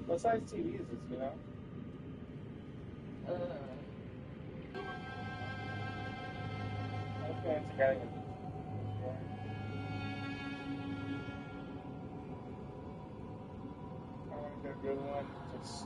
What size TV is this, you know? My parents are getting it. I want to get a good one. Just.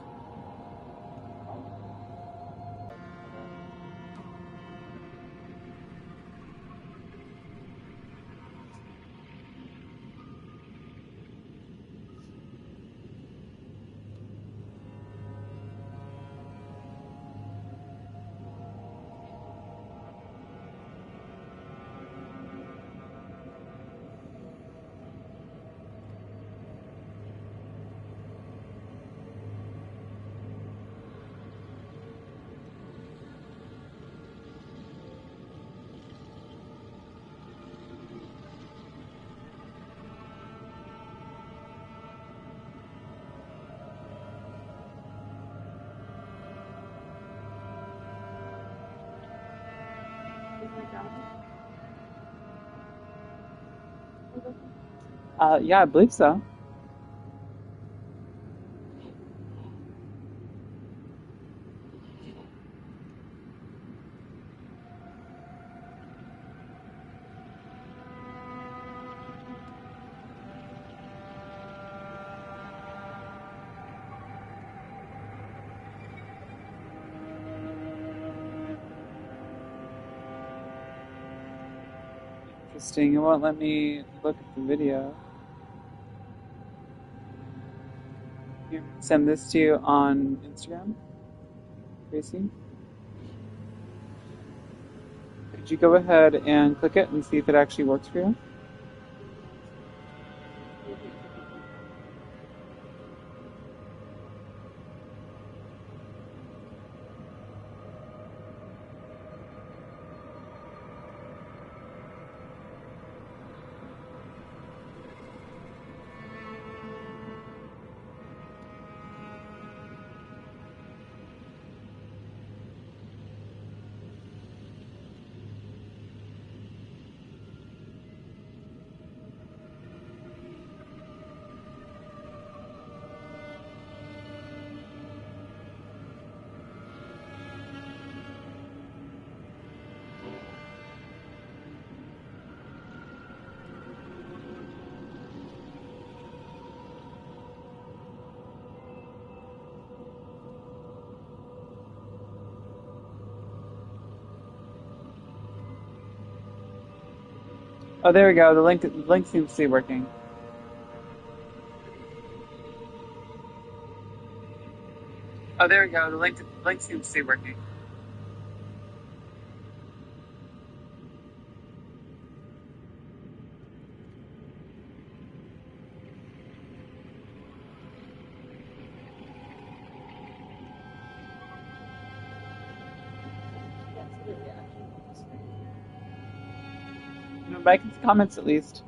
Yeah, I believe so. Interesting. It won't let me look at the video. Here, send this to you on Instagram, Gracie. Could you go ahead and click it and see if it actually works for you? Oh, there we go. The link seems to be working. Oh, there we go. The link seems to be working. But I can see comments at least.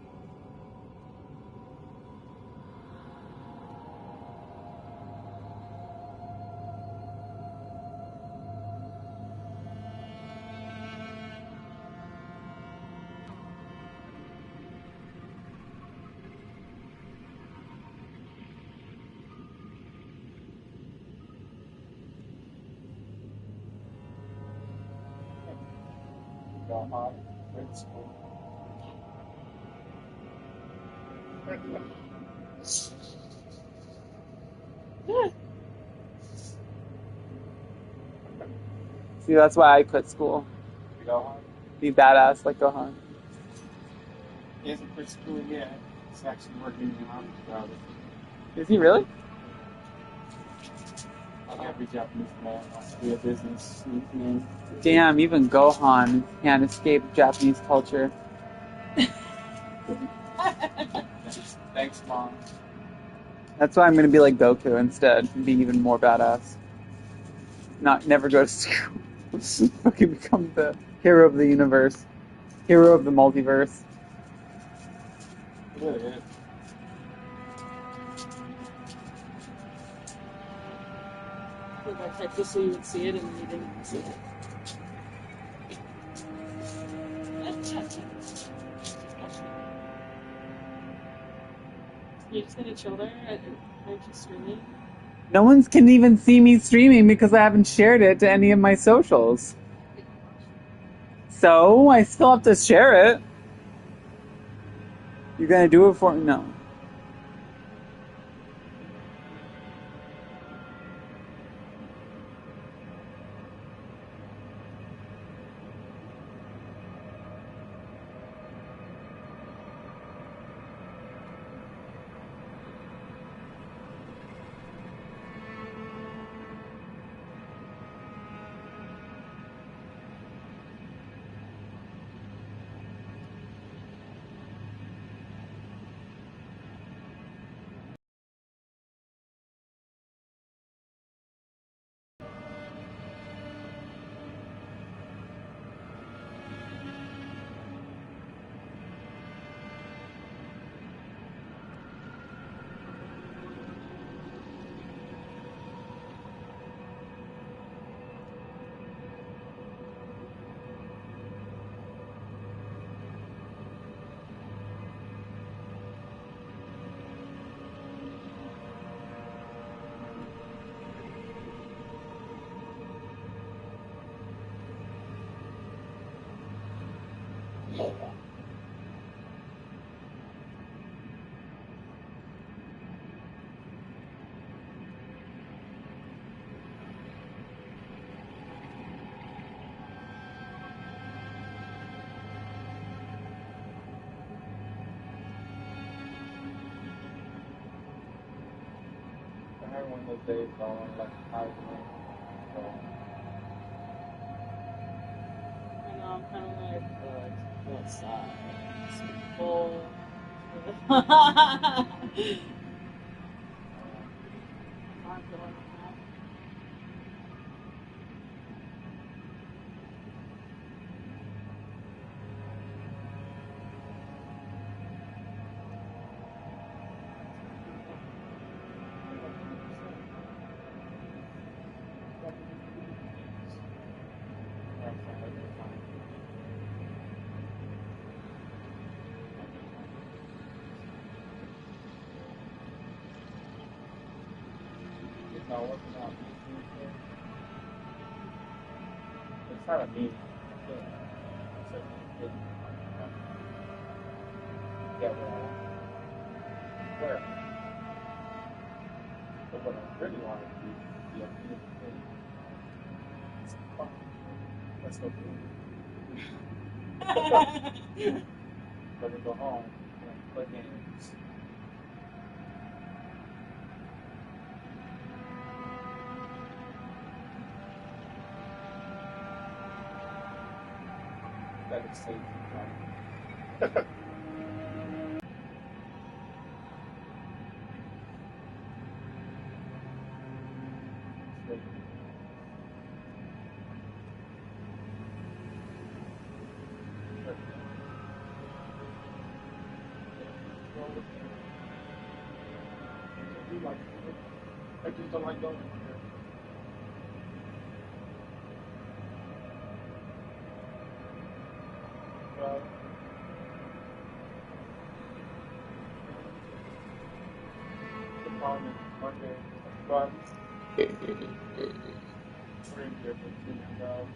Gohan, great school. See, that's why I quit school. Gohan? Be badass like Gohan. He hasn't quit school yet. He's actually working in an office job. Is he really? Like every Japanese man wants to be a business. Damn, even Gohan can't escape Japanese culture. Thanks, Mom. That's why I'm gonna be like Goku instead and be even more badass. Never go to school. Fucking become the hero of the universe. Hero of the multiverse. It really is. Look, I typed this so you would see it and you didn't see it. You're just gonna chill there? Aren't you streaming? No one's can even see me streaming because I haven't shared it to any of my socials. So I still have to share it. You're gonna do it for me? No. I had one of those days where I wanted like a thousand. So I know, I'm kind of like, oh, I just go outside. It's so cold. it's not working out. It's not a meeting. It's a meeting. Yeah, where? But what I really want to do is the meeting. It's fun. Let's go do it. Let me go home and play games. That is safe. Right? I just don't like going there. Well, the problem is Monday, but we're in here for 2 hours.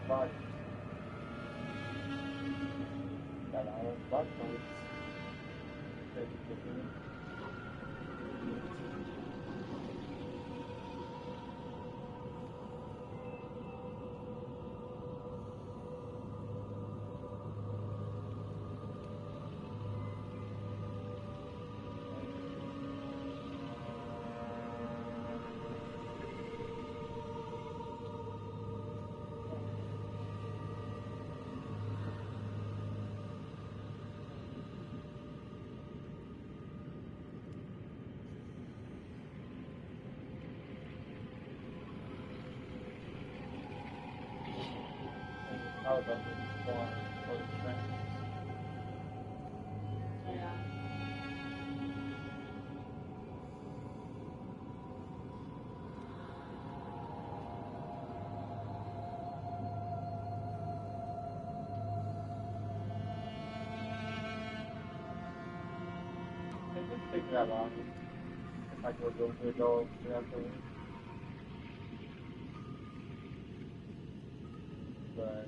But that our buttons that you can do. How about this one for the train? Yeah. wouldn't take that long if I were going to go afterwards. But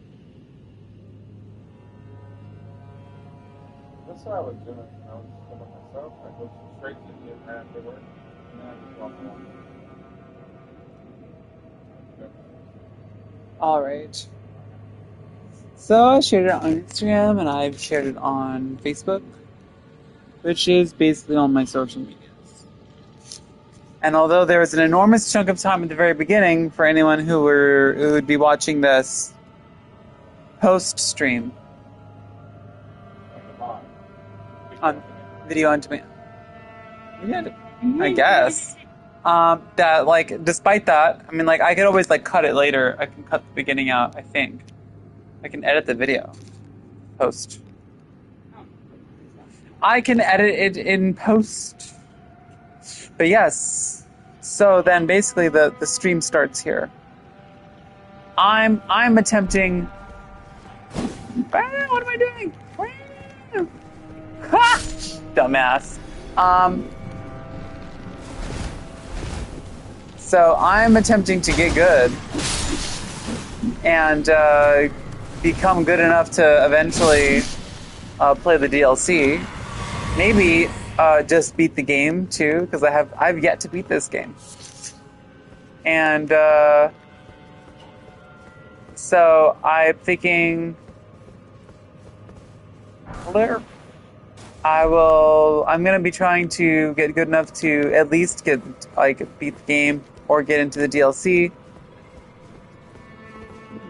that's what I was doing. I was just filming myself. I go straight to the gym right after work, and then I just walk around. All right. So I shared it on Instagram and I've shared it on Facebook, which is basically all my social medias. And although there was an enormous chunk of time at the very beginning for anyone who would be watching this post stream on video on demand, yeah, I guess. That like, despite that, I mean, like, I could always like cut it later. I can cut the beginning out. I think I can edit the video post. I can edit it in post. But yes, so then basically the stream starts here. I'm attempting. What am I doing? Ha! Dumbass. So I'm attempting to get good and become good enough to eventually play the DLC. Maybe just beat the game too, because I've yet to beat this game. And so I'm thinking I'm gonna be trying to get good enough to at least beat the game or get into the DLC.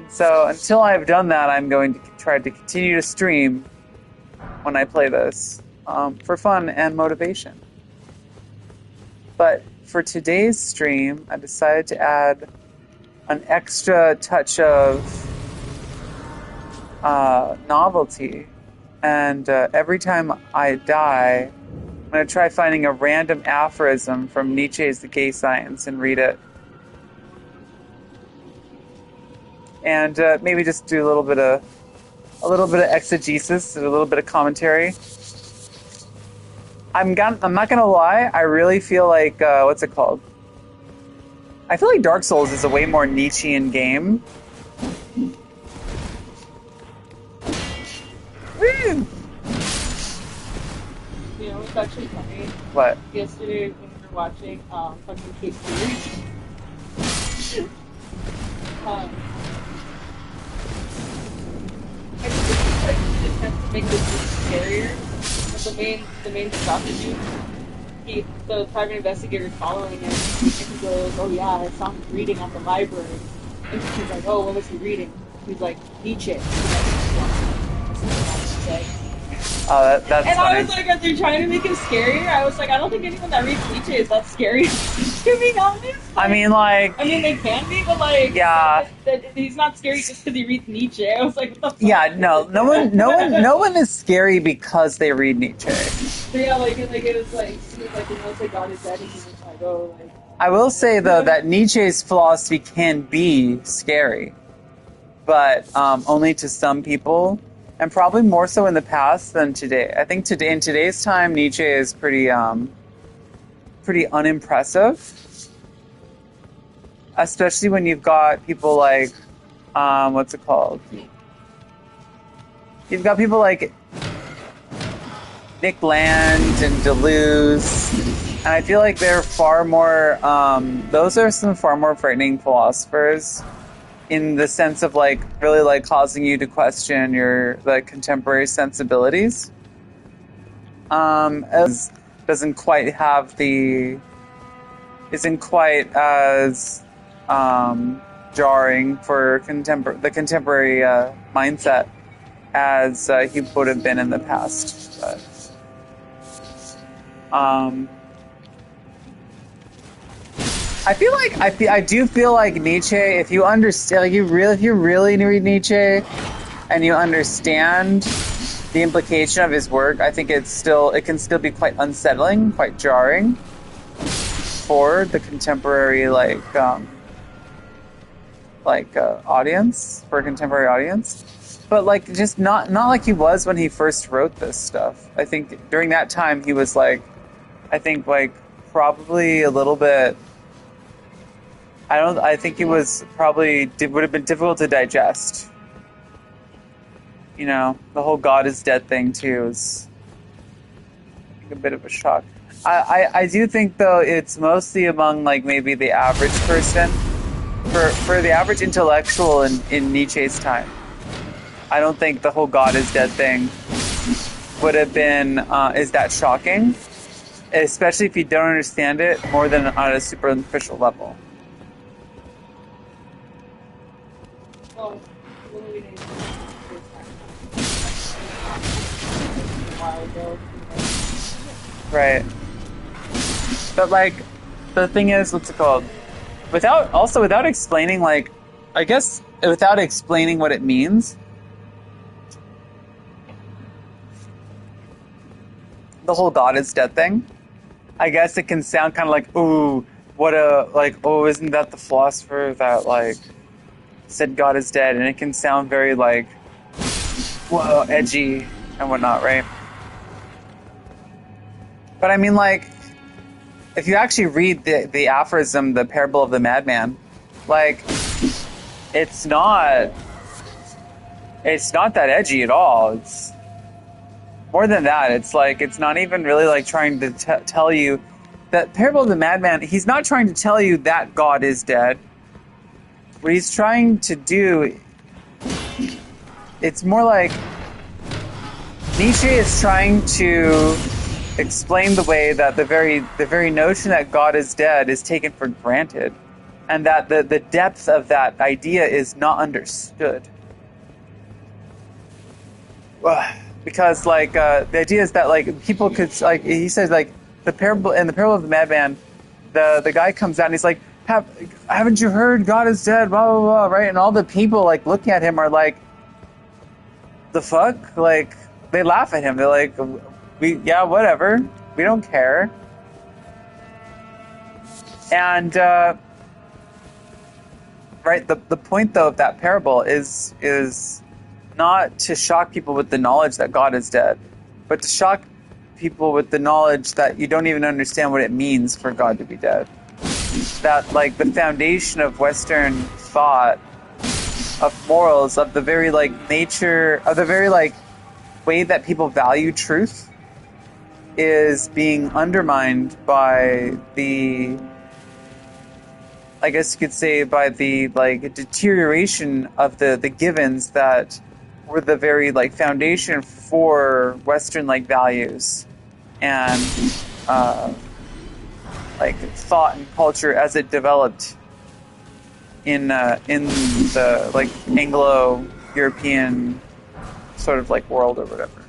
So until I've done that, I'm going to try to continue to stream when I play this for fun and motivation. But for today's stream, I decided to add an extra touch of novelty. And every time I die, I'm going to try finding a random aphorism from Nietzsche's The Gay Science and read it. And maybe just do a little bit of exegesis and a little bit of commentary. I'm not gonna lie, I really feel like what's it called? I feel like Dark Souls is a way more Nietzschean game. Woo! You know, it's actually funny. What? Yesterday when we were watching fucking K-Series. I just like an attempt to make this scarier. But the main prostitute, the private investigator is following him, and he goes, "Oh yeah, I saw him reading at the library." And she's like, "Oh, what was he reading?" He's like, "Nietzsche." Oh, that's and funny. I was like, are they trying to make him scarier? I was like, I don't think anyone that reads Nietzsche is that scary. To be honest. I mean, they can be, but like, yeah, he's not scary just because he reads Nietzsche. I was like, what the fuck? Yeah, no one is scary because they read Nietzsche. So yeah, it was like, once they got his head, and he was like, oh, like. I will say though that Nietzsche's philosophy can be scary, but only to some people. And probably more so in the past than today. I think in today's time, Nietzsche is pretty unimpressive. Especially when you've got people like, what's it called? You've got people like Nick Land and Deleuze. And I feel like they're far more, those are some far more frightening philosophers. In the sense of like really like causing you to question your like contemporary sensibilities. As isn't quite as jarring for the contemporary mindset as he would have been in the past. But, I do feel like Nietzsche, if you understand, if you really read Nietzsche and you understand the implication of his work, I think it can still be quite unsettling, quite jarring for the contemporary audience, for a contemporary audience. But like just not like he was when he first wrote this stuff. I think during that time he was like I think like probably a little bit. I think it was probably would have been difficult to digest. You know, the whole God is dead thing too is I think, a bit of a shock. I do think though it's mostly among like maybe the average person, for the average intellectual in Nietzsche's time. I don't think the whole God is dead thing would have been is that shocking, especially if you don't understand it more than on a superficial level. Well, when we didn't a while ago. Right. But like the thing is, what's it called? Without explaining like I guess without explaining what it means, the whole God is dead thing, I guess it can sound kind of like, ooh, what a, like, oh, isn't that the philosopher that, like, said God is dead? And it can sound very, like, whoa, edgy and whatnot, right? But I mean, like, if you actually read the aphorism, the parable of the madman, like, it's not that edgy at all. It's more than that. It's like, it's not even really like trying to tell you that parable of the madman. He's not trying to tell you that God is dead. What he's trying to do, it's more like Nietzsche is trying to explain the way that the very notion that God is dead is taken for granted, and that the depth of that idea is not understood. Because like the idea is that like people could, like he says, like the parable of the madman, the guy comes out and he's like, haven't you heard God is dead, blah blah blah, right? And all the people like looking at him are like, the fuck, like they laugh at him. They're like, yeah, whatever, we don't care. And right, the point though of that parable is not to shock people with the knowledge that God is dead, but to shock people with the knowledge that you don't even understand what it means for God to be dead. That, like, the foundation of Western thought, of morals, of the very, like, nature, of the very, like, way that people value truth is being undermined by the, I guess you could say, by the, like, deterioration of the givens that were the very, like, foundation for Western, like, values and like thought and culture as it developed in the like Anglo-European sort of like world or whatever.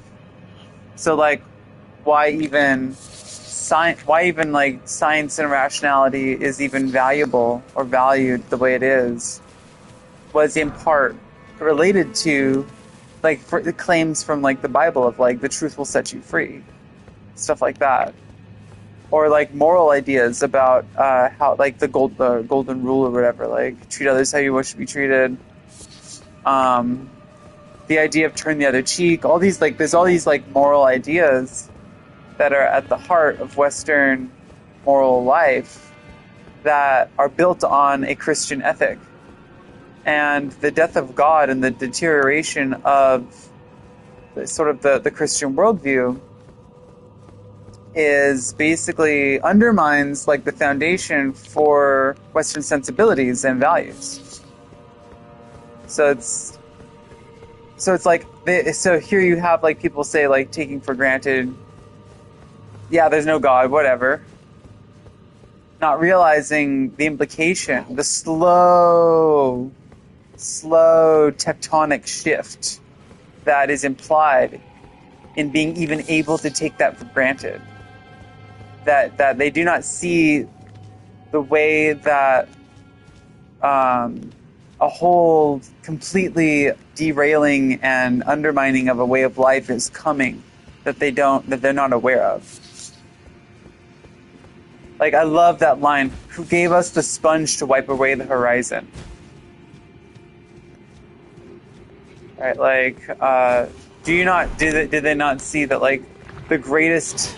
So like why even like science and rationality is even valuable or valued the way it is was in part related to like for the claims from like the Bible of like the truth will set you free, stuff like that, or like moral ideas about how like the golden rule or whatever, like treat others how you wish to be treated. The idea of turn the other cheek. All these like there's all these like moral ideas that are at the heart of Western moral life that are built on a Christian ethic. And the death of God and the deterioration of the Christian worldview is basically undermines like the foundation for Western sensibilities and values. So it's like so here you have like people say like taking for granted, yeah, there's no God, whatever. Not realizing the implication, the slow tectonic shift that is implied in being even able to take that for granted. That they do not see the way that a whole completely derailing and undermining of a way of life is coming that they're not aware of. Like, I love that line, who gave us the sponge to wipe away the horizon? Right, like, did they not see that, like, the greatest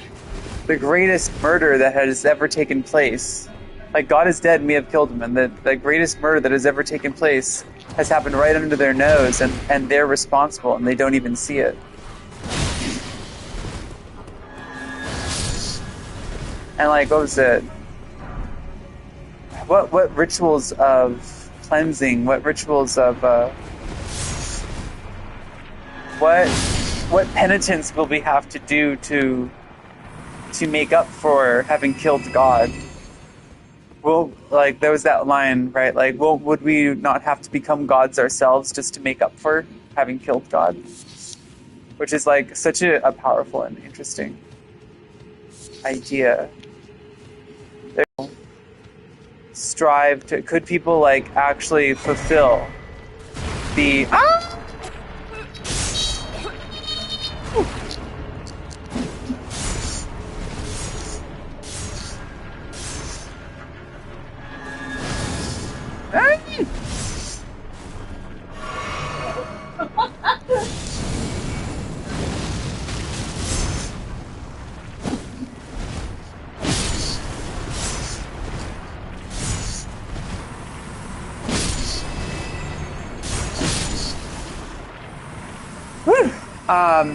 the greatest murder that has ever taken place. Like, God is dead and we have killed him, and the greatest murder that has ever taken place has happened right under their nose, and they're responsible, and they don't even see it. And like, what was it? What rituals of cleansing? What rituals of what penitence will we have to do to make up for having killed God? Well, like, there was that line, right? Like, well, would we not have to become gods ourselves just to make up for having killed God? Which is like such a powerful and interesting idea. Strive to, could people like actually fulfill the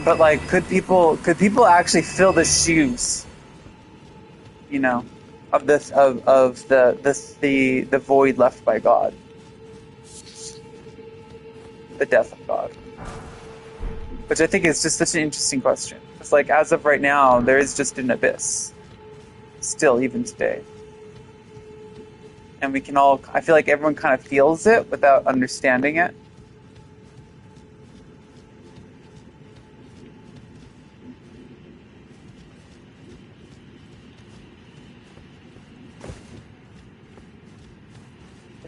but like, could people actually fill the shoes, you know, of this of the void left by God, the death of God? Which I think is just such an interesting question. It's like, as of right now, there is just an abyss, still, even today, and we can all. I feel like everyone kind of feels it without understanding it.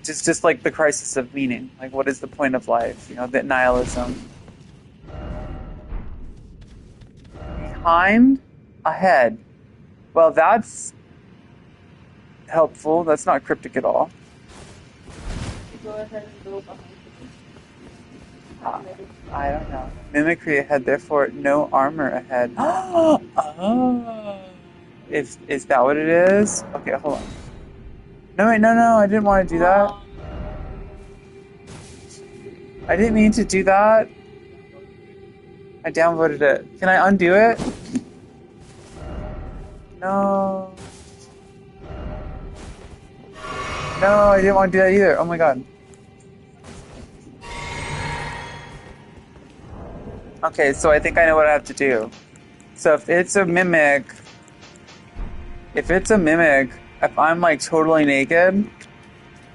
It's just like the crisis of meaning. Like, what is the point of life? You know, the nihilism. Behind, ahead. Well, that's helpful. That's not cryptic at all. Go ahead and go behind I don't know. Mimicry ahead, therefore no armor ahead. Oh, is that what it is? Okay, hold on. No, wait, no, I didn't want to do that. I didn't mean to do that. I downvoted it. Can I undo it? No. No, I didn't want to do that either. Oh my god. Okay, so I think I know what I have to do. So if it's a mimic, if I'm like totally naked,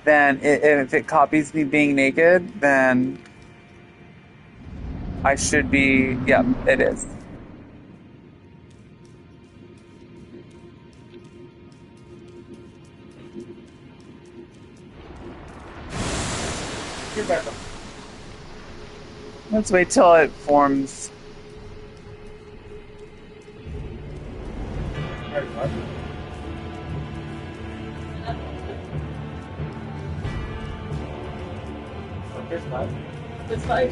then if it copies me being naked, then I should be, yeah, it is. Get back up. Let's wait till it forms. Alright, bud. Here's bud. It's like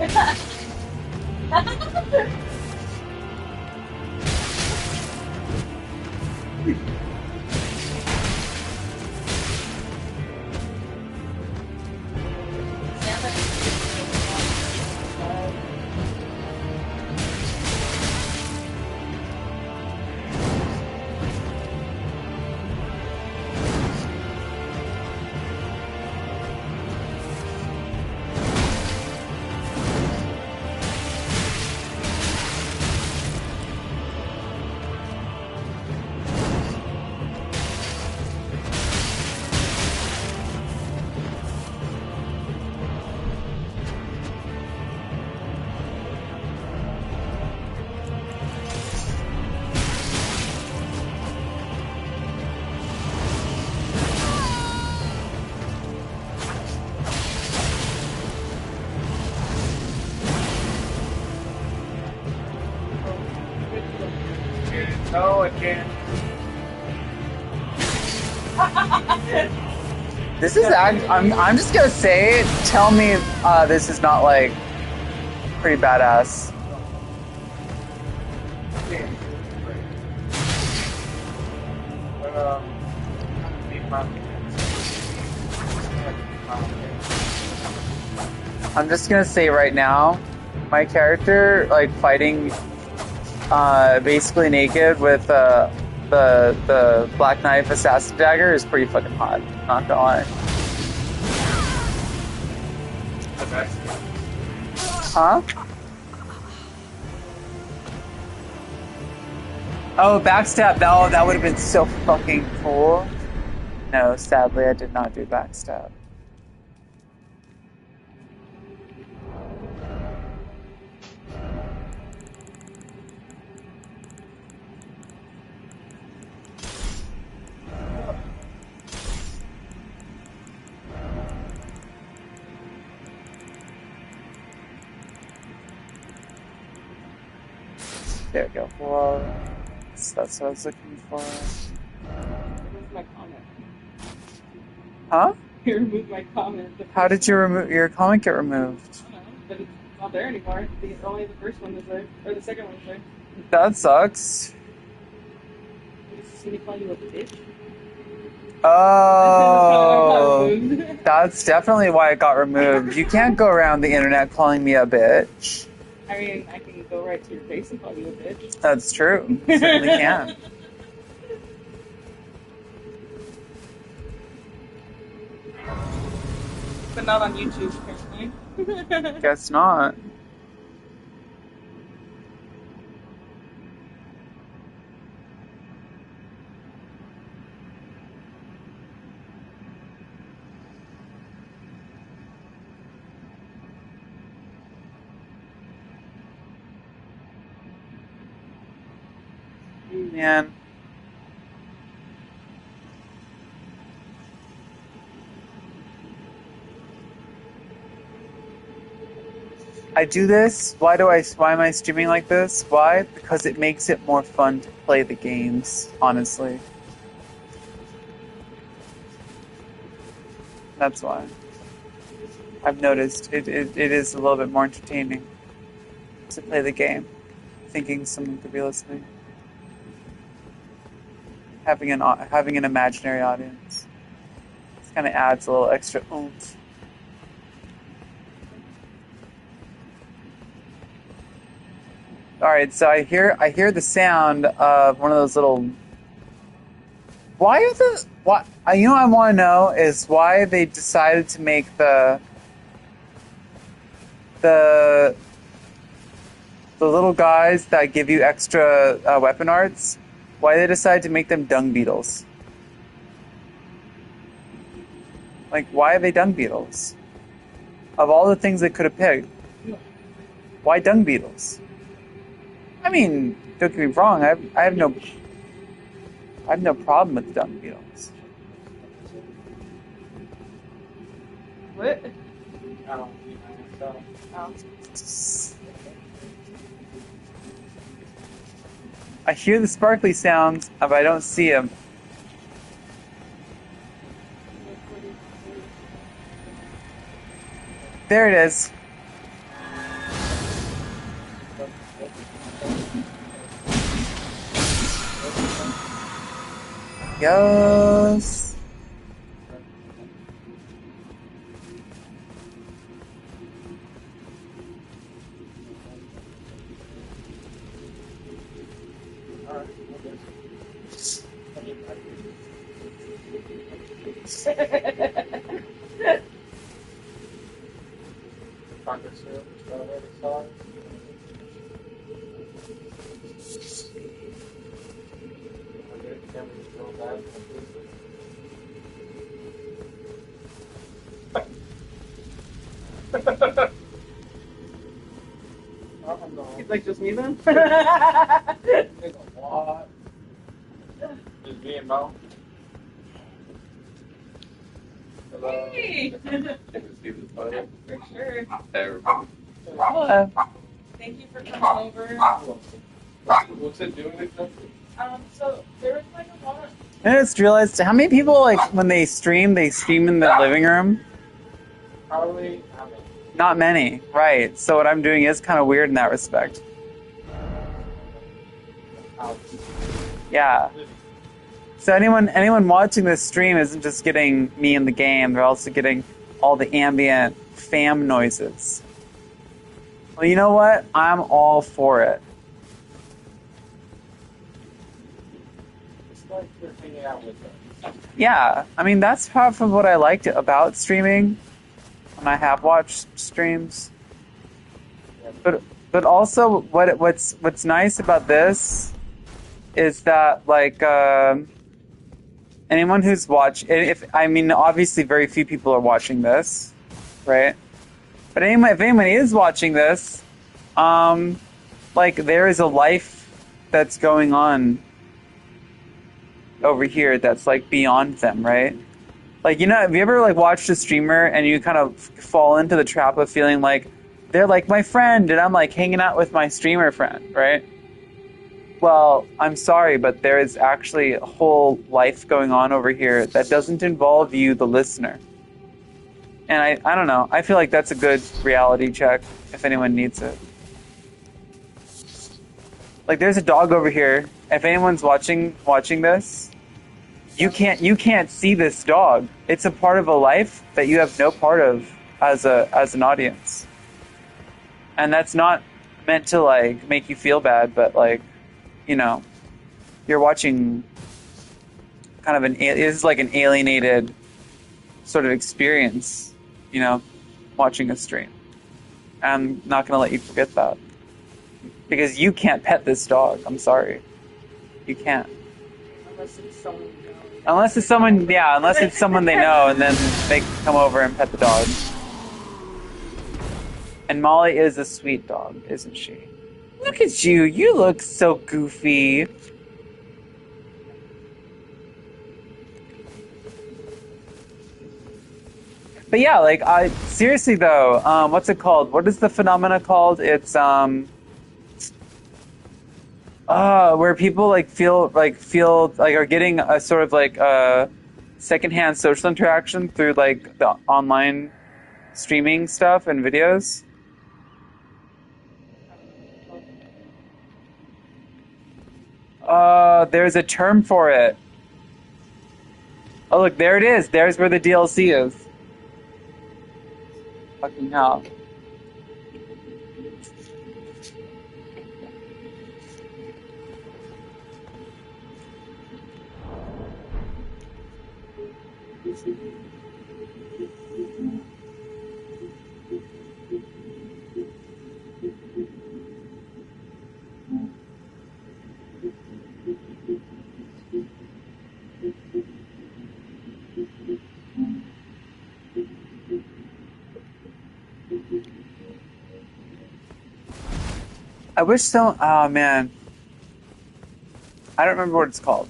No, I can't. This is I'm just gonna say, tell me this is not like pretty badass. I'm just gonna say right now, my character, like, fighting basically naked with the black knife assassin dagger is pretty fucking hot. Not gonna lie. Huh? Oh, backstab. No, that would have been so fucking cool. No, sadly, I did not do backstab. There we go. Whoa. That's what I was looking for. Remove my comment. Huh? You removed my comment. How did you remove your comment get removed? I don't know, but it's not there anymore. Only the first one is there, or the second one is there. That sucks. Is he call you a bitch? Oh, that's definitely why it got removed. You can't go around the internet calling me a bitch. I mean, I can go right to your face and call you a bitch. That's true. You certainly can. But not on YouTube, apparently. Guess not. Man. I do this. Why am I streaming like this? Why? Because it makes it more fun to play the games, honestly. That's why. I've noticed it is a little bit more entertaining to play the game, thinking someone could be listening. Having an imaginary audience. This kind of adds a little extra oomph. All right, so I hear the sound of one of those little. Why are the what? You know what I want to know is why they decided to make the little guys that give you extra weapon arts. Why they decided to make them dung beetles? Like, why are they dung beetles? Of all the things they could have picked, why dung beetles? I mean, don't get me wrong. I have no problem with dung beetles. What? I don't see myself. Oh. I hear the sparkly sounds, but I don't see them. There it is. Yes. He's like, just me then? There's a lot. Just me and Mo. Hello. Hey! See the photo. For sure. Everybody. Hello. Thank you for coming over. What's it doing exactly? So there was like a lot. I just realized how many people, like, when they stream in the living room. Probably. Not many, right? So what I'm doing is kind of weird in that respect. Yeah. So anyone watching this stream isn't just getting me in the game, they're also getting all the ambient fam noises. Well, you know what? I'm all for it. It's like you're hanging out with them. Yeah, I mean that's half of what I liked about streaming when I have watched streams. But also what's nice about this is that like anyone who's obviously very few people are watching this, right? But if anyone is watching this, like there is a life that's going on over here that's like beyond them, right? Like, you know, have you ever like watched a streamer and you kind of fall into the trap of feeling like they're like my friend and I'm like hanging out with my streamer friend, right? Well, I'm sorry, but there is actually a whole life going on over here that doesn't involve you, the listener. And I don't know. I feel like that's a good reality check if anyone needs it. Like, there's a dog over here. If anyone's watching this, you can't see this dog. It's a part of a life that you have no part of as an audience. And that's not meant to like make you feel bad, but like, you know, you're watching kind of it is like an alienated sort of experience, you know, watching a stream. I'm not going to let you forget that. Because you can't pet this dog. I'm sorry. You can't. Unless it's someone you know. Unless it's someone they know, and then they can come over and pet the dog. And Molly is a sweet dog, isn't she? Look at you. You look so goofy. But yeah, like, seriously though, what's it called? What is the phenomena called? It's, where people like feel like are getting a sort of like secondhand social interaction through like the online streaming stuff and videos. There's a term for it. Oh look, there it is. There's where the DLC is. Fucking hell. I wish so. Oh man, I don't remember what it's called.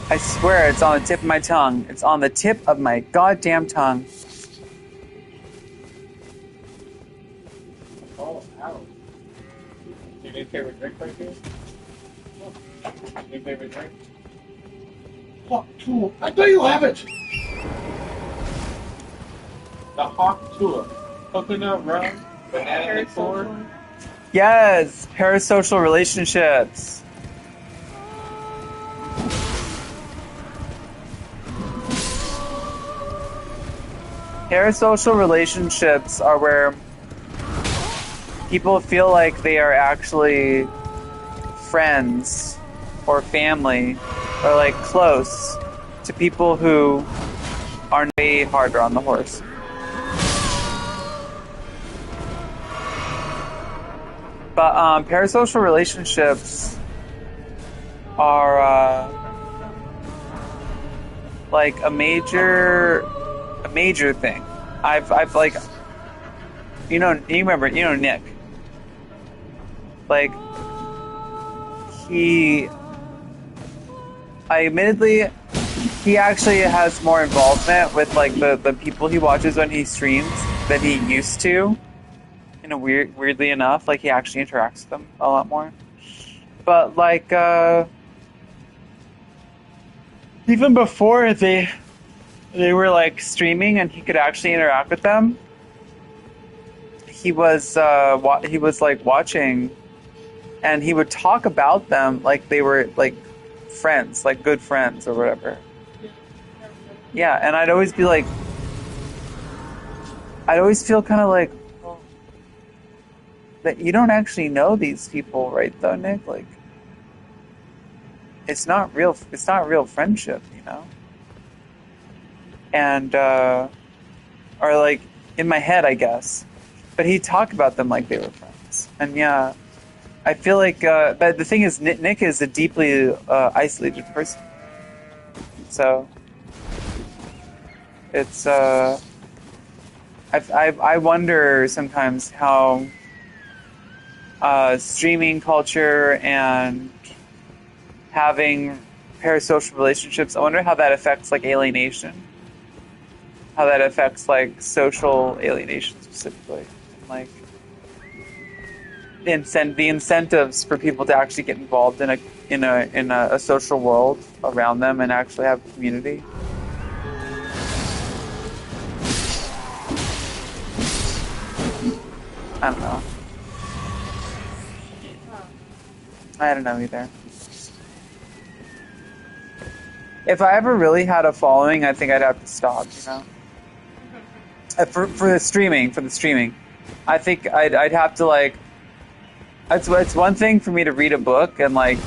I swear it's on the tip of my tongue. It's on the tip of my goddamn tongue. Oh, ouch. Your new favorite drink right here? New favorite drink? Hawk Tool. I know you have it! The Hawk Tool. Coconut rum, banana liqueur. Yes, parasocial relationships. Parasocial relationships are where people feel like they are actually friends or family or like close to people who are way harder on the horse. But parasocial relationships are like a major thing. I've like, you remember Nick. Like he actually has more involvement with like the people he watches when he streams than he used to. in a weirdly enough, like he actually interacts with them a lot more. But like even before they were like streaming and he could actually interact with them, he was like watching, and he would talk about them like they were like friends, like good friends or whatever. Yeah, and I'd always be like, I'd always feel kind of like, well, that you don't actually know these people, right? Though, Nick, like, it's not real friendship, you know. And or like in my head, I guess. But he'd talk about them like they were friends, and yeah. I feel like, but the thing is, Nick is a deeply isolated person. So, it's, I wonder sometimes how streaming culture and having parasocial relationships, I wonder how that affects, like, alienation. How that affects, like, social alienation specifically. Like, the incentives for people to actually get involved in a social world around them and actually have a community. I don't know. I don't know either. If I ever really had a following, I think I'd have to stop. You know, for the streaming, I think I'd have to like. It's one thing for me to read a book and like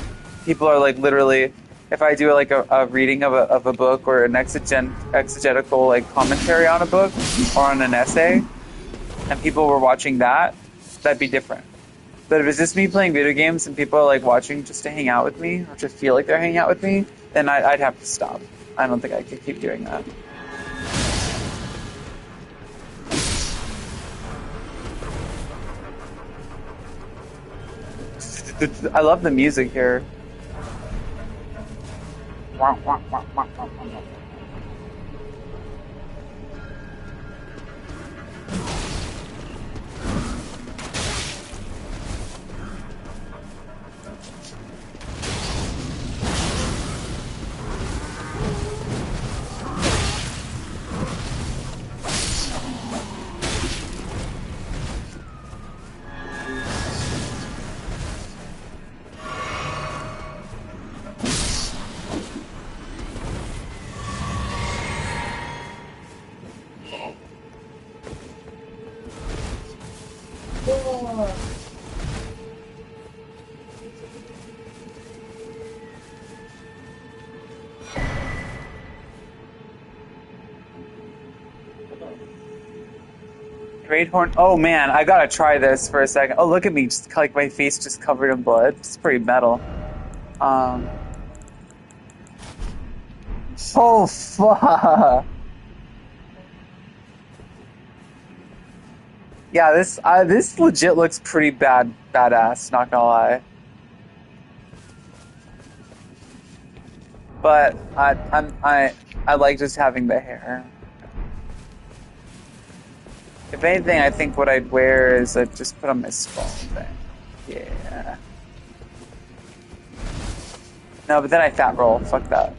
people are like literally, if I do like a reading of a book or an exegetical like commentary on a book or on an essay, and people were watching that, that'd be different. But if it's just me playing video games and people are like watching just to hang out with me or just feel like they're hanging out with me, then I'd have to stop. I don't think I could keep doing that. I love the music here. Great horn. Oh man, I gotta try this for a second. Oh, look at me, just like my face just covered in blood. It's pretty metal. Oh fuck. Yeah, this legit looks pretty badass. Not gonna lie. But I like just having the hair. If anything, I think what I'd wear is I'd just put on my skull thing. Yeah. No, but then I fat roll. Fuck that.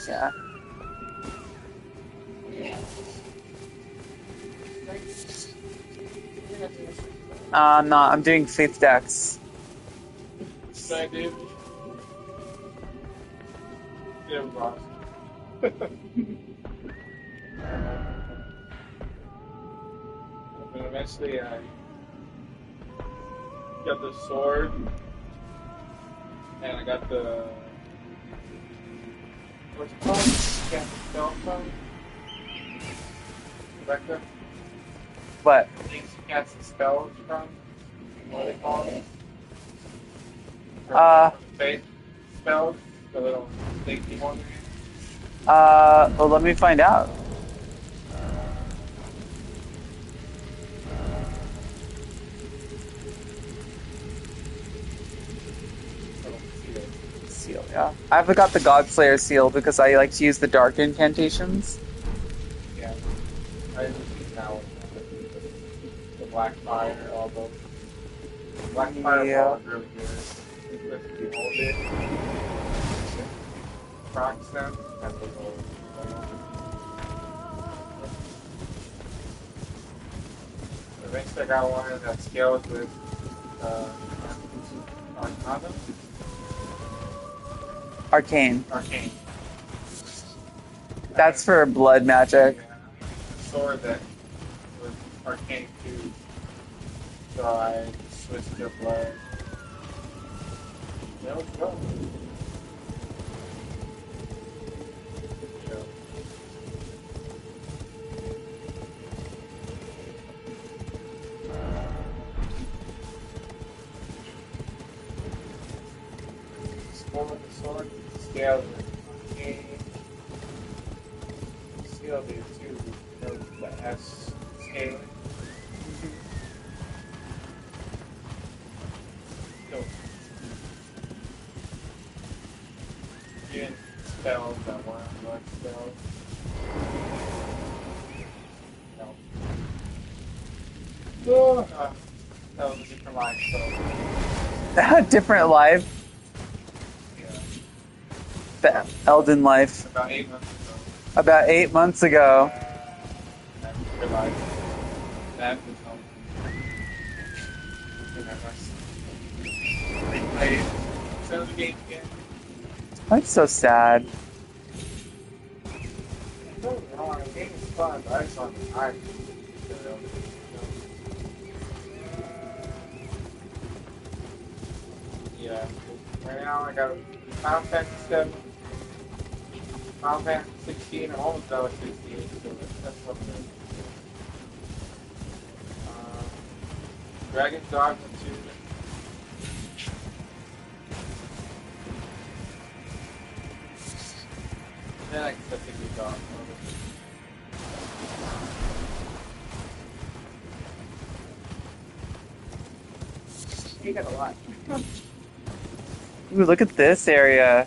Yeah. No, I'm doing Faith Dex. Should I do? Yeah, boss. But eventually I got the sword and I got the what's it called? Yeah, spell phone. Rebecca? What? Things you cast the spells from. What are they called? Faith spells. The little stinky ones. Well, let me find out. Seal, yeah. I've got the Godslayer seal because I like to use the dark incantations. I didn't see that one. The Black Fire, all those. Black Fireball is really good. If you hold it, procs them, and they go. Next I got one that scales with Arcana. Arcane. Arcane. That's for blood magic. Yeah, a sword that was Arcane too. So I switched to blood. There we go. Sword scale scale there too. The S scale. So even spells that weren't like spells. No. Oh, that was a different line, so Different life. The Elden life. about 8 months ago. About 8 months ago. I realized that was something. And I must replay some of the game again. That's so sad. Don't get me wrong, the game is fun, but I just want the art. Yeah. Right now I got Final Fantasy 7. Final Fantasy 16, I'm almost done with 16, so that's something good. Dragon's Dogma 2. Then I can start thinking about You got a lot. Ooh, look at this area.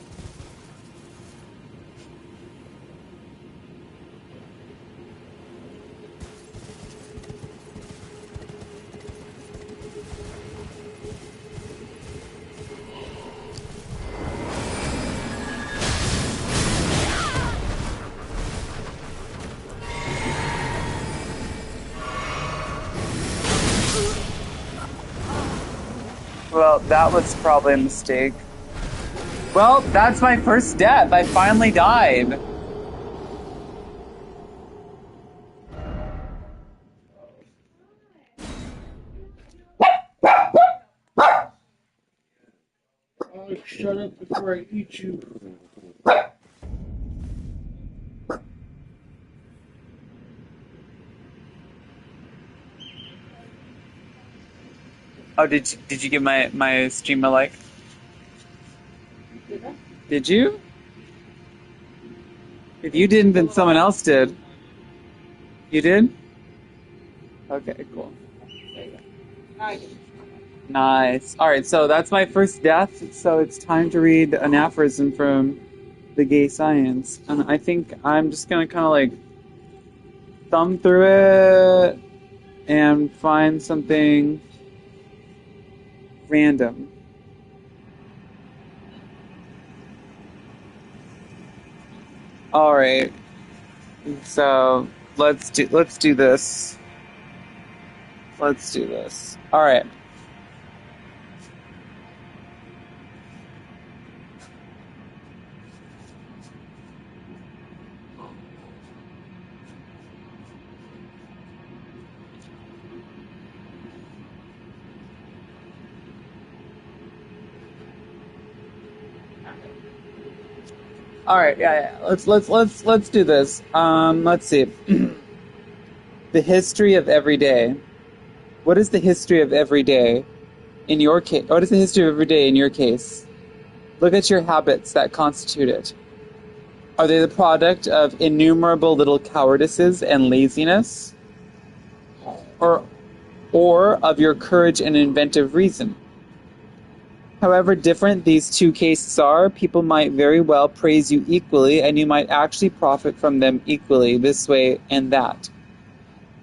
Well, that was probably a mistake. Well, that's my first death. I finally died. Oh, shut up before I eat you. Oh, did you give my stream a like? Did you? If you didn't, then someone else did. You did? Okay, cool. Nice. Alright, so that's my first death, so it's time to read an aphorism from the Gay Science. And I think I'm just gonna kind of like thumb through it and find something random. All right. So let's do this. Let's do this. All right. All right, yeah. Let's do this. Let's see. The history of every day. What is the history of every day in your case? What is the history of every day in your case? Look at your habits that constitute it. Are they the product of innumerable little cowardices and laziness, or of your courage and inventive reason? However different these two cases are, people might very well praise you equally, and you might actually profit from them equally, this way and that.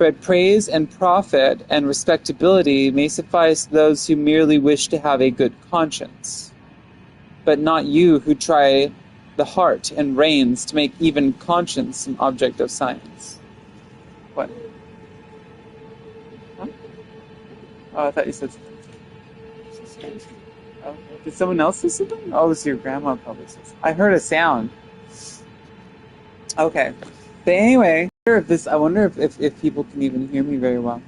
But praise and profit and respectability may suffice those who merely wish to have a good conscience, but not you who try the heart and reins to make even conscience an object of science. What? Huh? Oh, I thought you said something. Oh, did someone else say something? Oh, it was your grandma probably said something. I heard a sound. Okay. But anyway, I wonder if people can even hear me very well.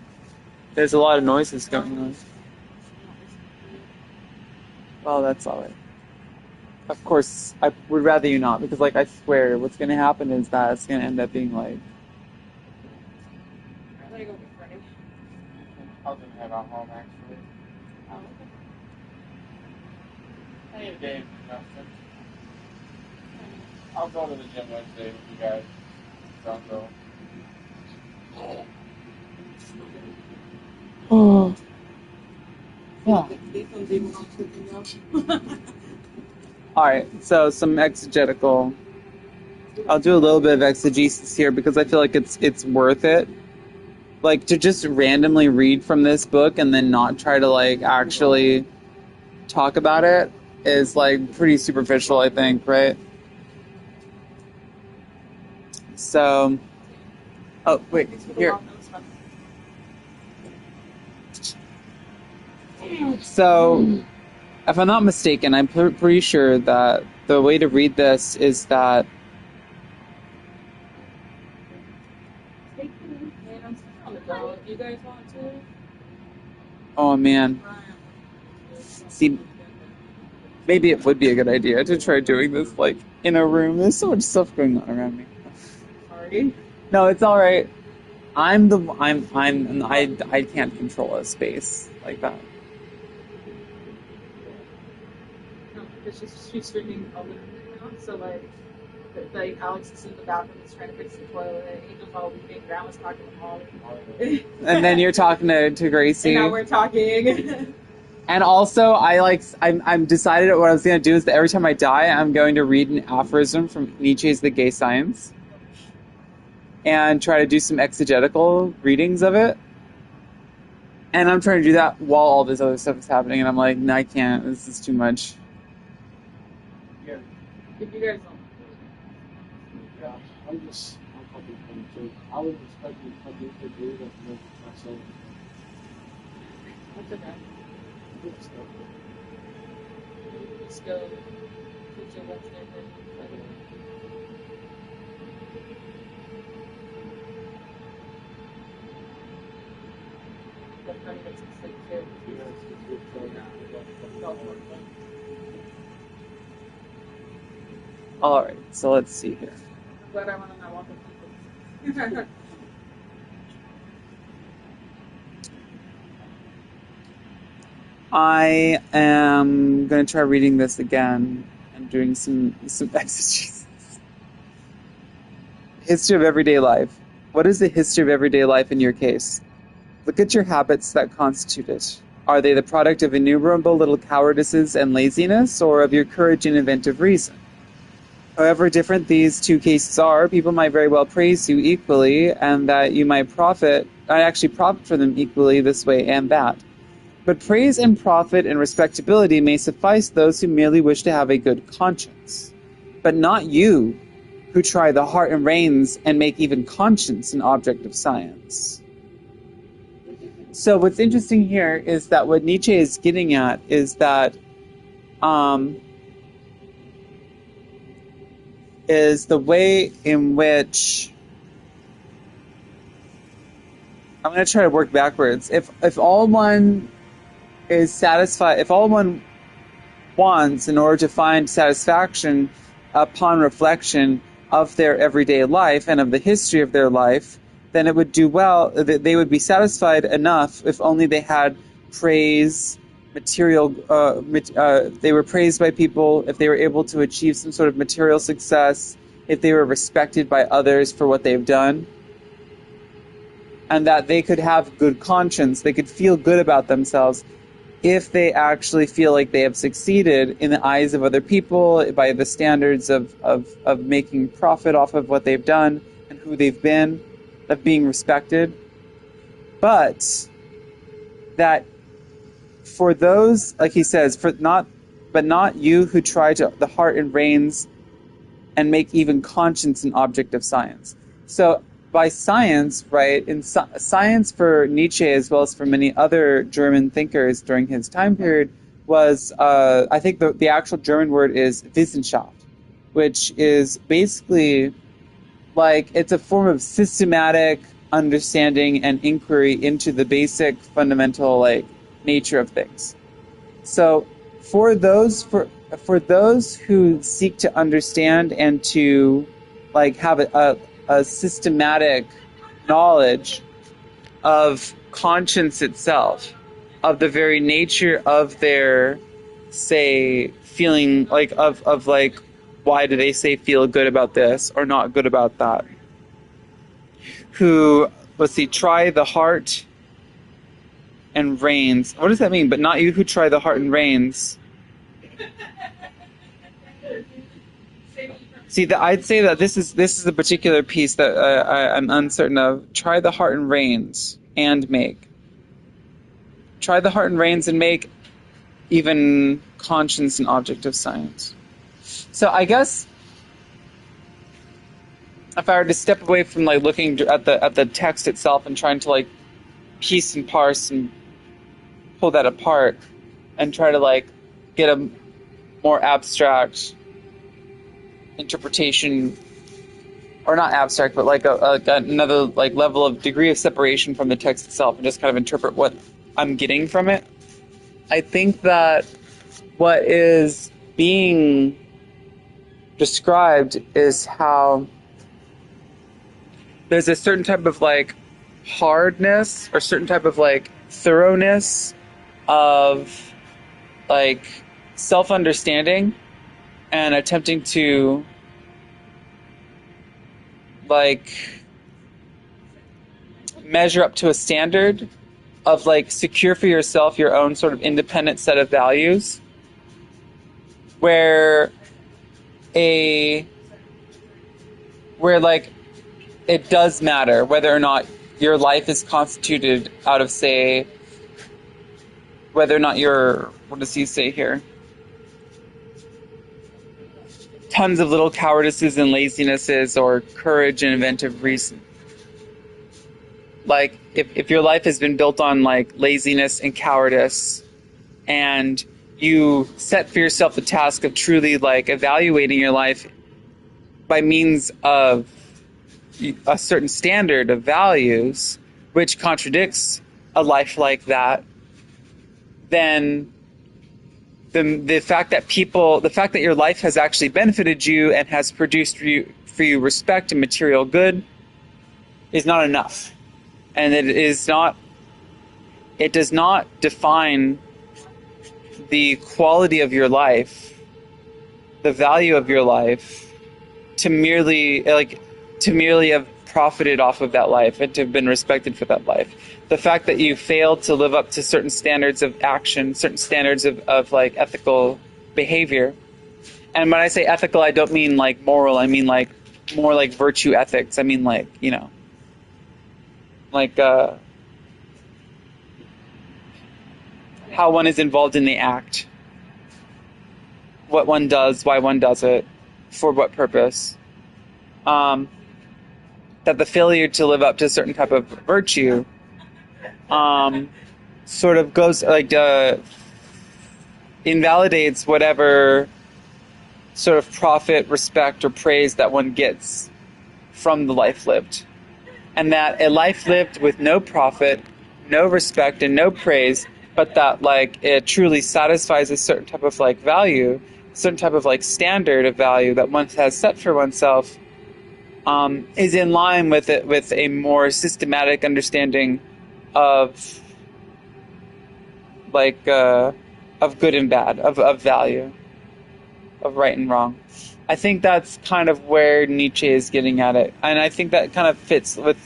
There's a lot of noises going on. Well, that's alright. Of course, I would rather you not, because, like, I swear, what's going to happen is that it's going to end up being, like... I'm gonna go get ready. I was gonna head on home actually. Oh, okay. Hey Dave, Justin. I'll go to the gym Wednesday with you guys. Don't go. Oh. Yeah. These ones even on cooking up. Alright, so some exegetical... I'll do a little bit of exegesis here because I feel like it's worth it. Like, to just randomly read from this book and then not try to, like, actually talk about it is, like, pretty superficial, I think, right? So... Oh, wait, here. So, if I'm not mistaken, I'm pretty sure that the way to read this is that... You guys want to? Oh, man. See, maybe it would be a good idea to try doing this, like, in a room. There's so much stuff going on around me. Sorry. No, it's all right. I can't control a space like that. No, because she's streaming all the time now, so like Alex is in the bathroom, he's trying to fix the toilet, Angel's all weeping, Grandma's talking to Molly. And then you're talking to Gracie. And now we're talking. And also, I'm decided what I was going to do is that every time I die, I'm going to read an aphorism from Nietzsche's The Gay Science and try to do some exegetical readings of it. And I'm trying to do that while all this other stuff is happening, and I'm like, no, I can't. This is too much. Yeah, If you guys don't. yeah. I'm fucking funny too. I was expecting fucking to do that for myself. What's okay? Good stuff. Just go teach your Wednesday thing. The funny makes it sick too. Yeah, it's good stuff. All right, so let's see here. I'm glad I went on that walk with people. I am going to try reading this again and doing some exegesis. History of everyday life. What is the history of everyday life in your case? Look at your habits that constitute it. Are they the product of innumerable little cowardices and laziness, or of your courage and inventive reason? However different these two cases are, people might very well praise you equally, and that you might profit from them equally this way and that. But praise and profit and respectability may suffice those who merely wish to have a good conscience, but not you, who try the heart and reins and make even conscience an object of science. So what's interesting here is that what Nietzsche is getting at is that is the way in which I'm going to try to work backwards. If all one is satisfied, if all one wants in order to find satisfaction upon reflection of their everyday life and of the history of their life, then it would do well, they would be satisfied enough if only they had praise, material, they were praised by people, if they were able to achieve some sort of material success, if they were respected by others for what they've done, and that they could have good conscience, they could feel good about themselves if they actually feel like they have succeeded in the eyes of other people by the standards of making profit off of what they've done and who they've been, of being respected. but that for those, like he says, but not you who try to the heart and reins and make even conscience an object of science. So by science, right, in science for Nietzsche as well as for many other German thinkers during his time period was, I think the actual German word is Wissenschaft, which is basically like it's a form of systematic understanding and inquiry into the basic fundamental like nature of things. So for those who seek to understand and to like have a systematic knowledge of conscience itself, of the very nature of their, say, feeling like of like, why do they say feel good about this or not good about that? Who, let's see, try the heart and reins. What does that mean? But not you who try the heart and reins. See, I'd say that this is a particular piece that I'm uncertain of. Try the heart and reins and make. Try the heart and reins and make even conscience an object of science. So I guess if I were to step away from like looking at the text itself and trying to like piece and parse and pull that apart and try to like get a more abstract interpretation, or not abstract, but like another like level of degree of separation from the text itself and just kind of interpret what I'm getting from it. I think that what is being described is how there's a certain type of like hardness or certain type of like thoroughness of like self-understanding and attempting to like measure up to a standard of like secure for yourself your own sort of independent set of values where like it does matter whether or not your life is constituted out of, say, whether or not you're, what does he say here? Tons of little cowardices and lazinesses or courage and inventive reason. Like, if your life has been built on, like, laziness and cowardice, and you set for yourself the task of truly, like, evaluating your life by means of a certain standard of values, which contradicts a life like that, then the fact that your life has actually benefited you and has produced for you respect and material good is not enough. And it does not define the quality of your life, the value of your life, to merely have profited off of that life and to have been respected for that life. The fact that you failed to live up to certain standards of action, certain standards of like ethical behavior. And when I say ethical, I don't mean like moral, I mean like more like virtue ethics. I mean like, you know, like how one is involved in the act, what one does, why one does it, for what purpose. That the failure to live up to a certain type of virtue sort of goes like invalidates whatever sort of profit, respect, or praise that one gets from the life lived. And that a life lived with no profit, no respect, and no praise, but that like it truly satisfies a certain type of like value, a certain type of like standard of value that one has set for oneself, is in line with it, with a more systematic understanding of like of good and bad, of value, of right and wrong. I think that's kind of where Nietzsche is getting at it, and I think that kind of fits with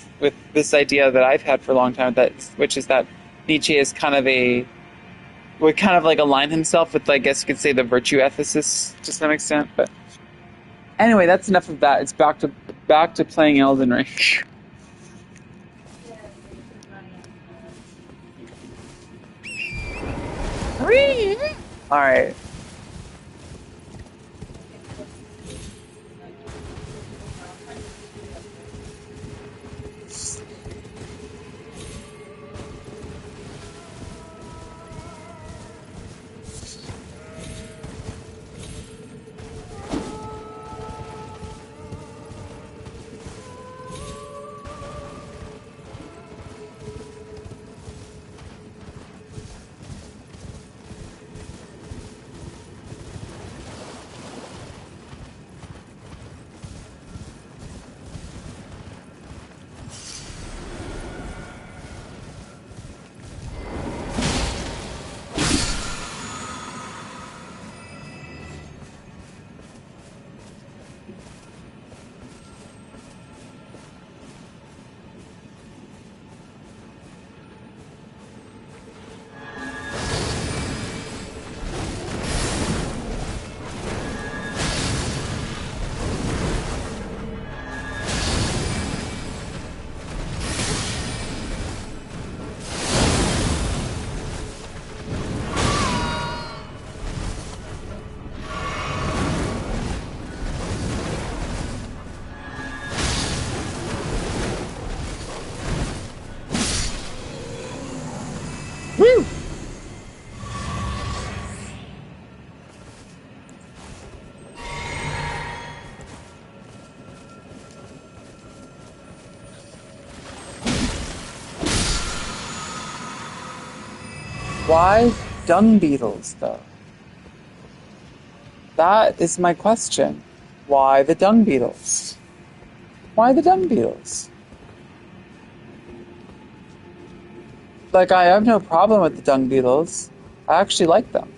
this idea that I've had for a long time, which is that Nietzsche is would kind of like align himself with, I guess you could say, the virtue ethicist to some extent. But anyway, that's enough of that. It's back to playing Elden Ring. Alright. Woo! Why dung beetles, though? That is my question. Why the dung beetles? Why the dung beetles? Like, I have no problem with the dung beetles. I actually like them.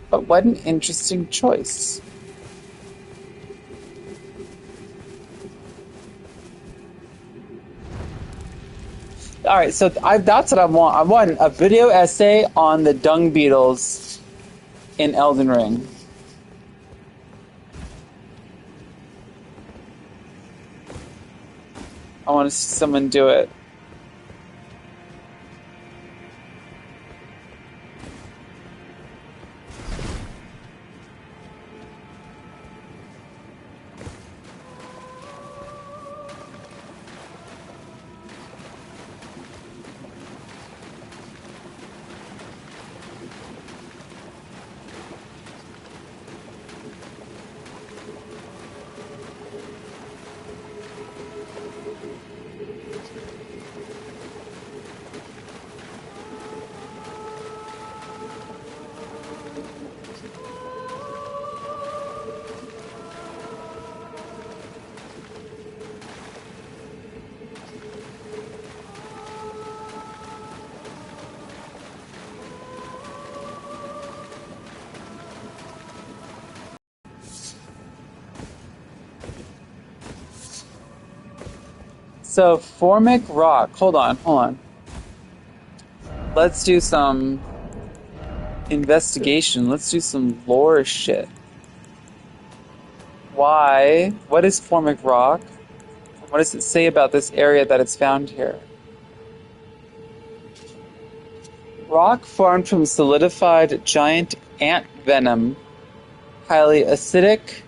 But what an interesting choice. Alright, so that's what I want. I want a video essay on the dung beetles in Elden Ring. I want to see someone do it. So, Formic Rock. Hold on. Let's do some investigation. Let's do some lore shit. Why? What is Formic Rock? What does it say about this area that it's found here? Rock formed from solidified giant ant venom. Highly acidic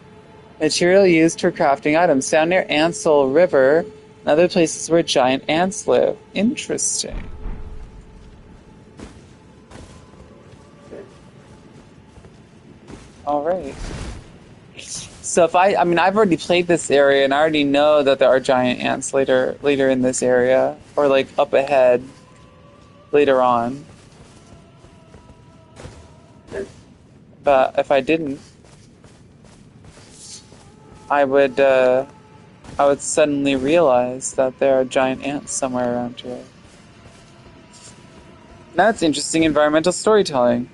material used for crafting items. Found near Ansel River and other places where giant ants live. Interesting. Alright. So if I've already played this area and I already know that there are giant ants later in this area, or like up ahead later on. But if I didn't, I would suddenly realize that there are giant ants somewhere around here. That's interesting environmental storytelling.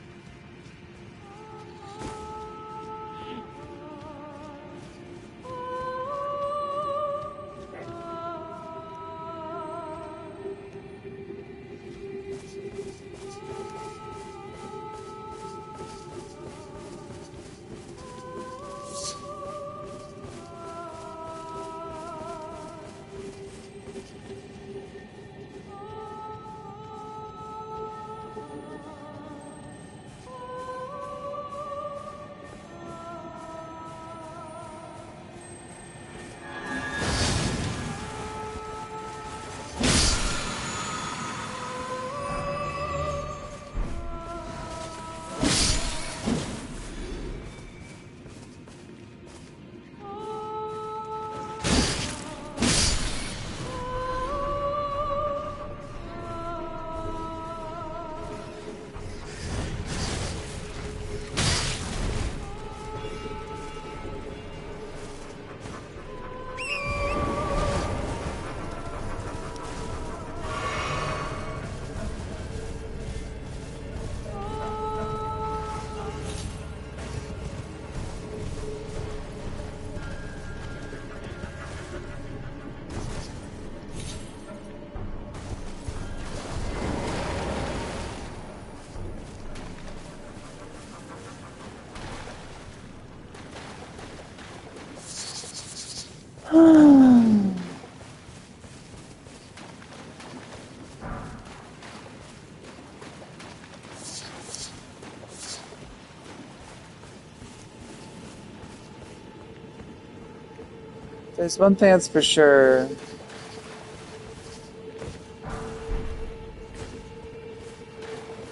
There's one thing that's for sure.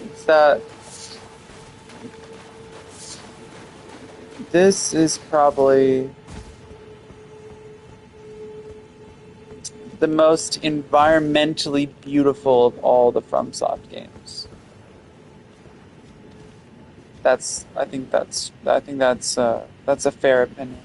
It's that this is probably the most environmentally beautiful of all the FromSoft games. I think that's a fair opinion.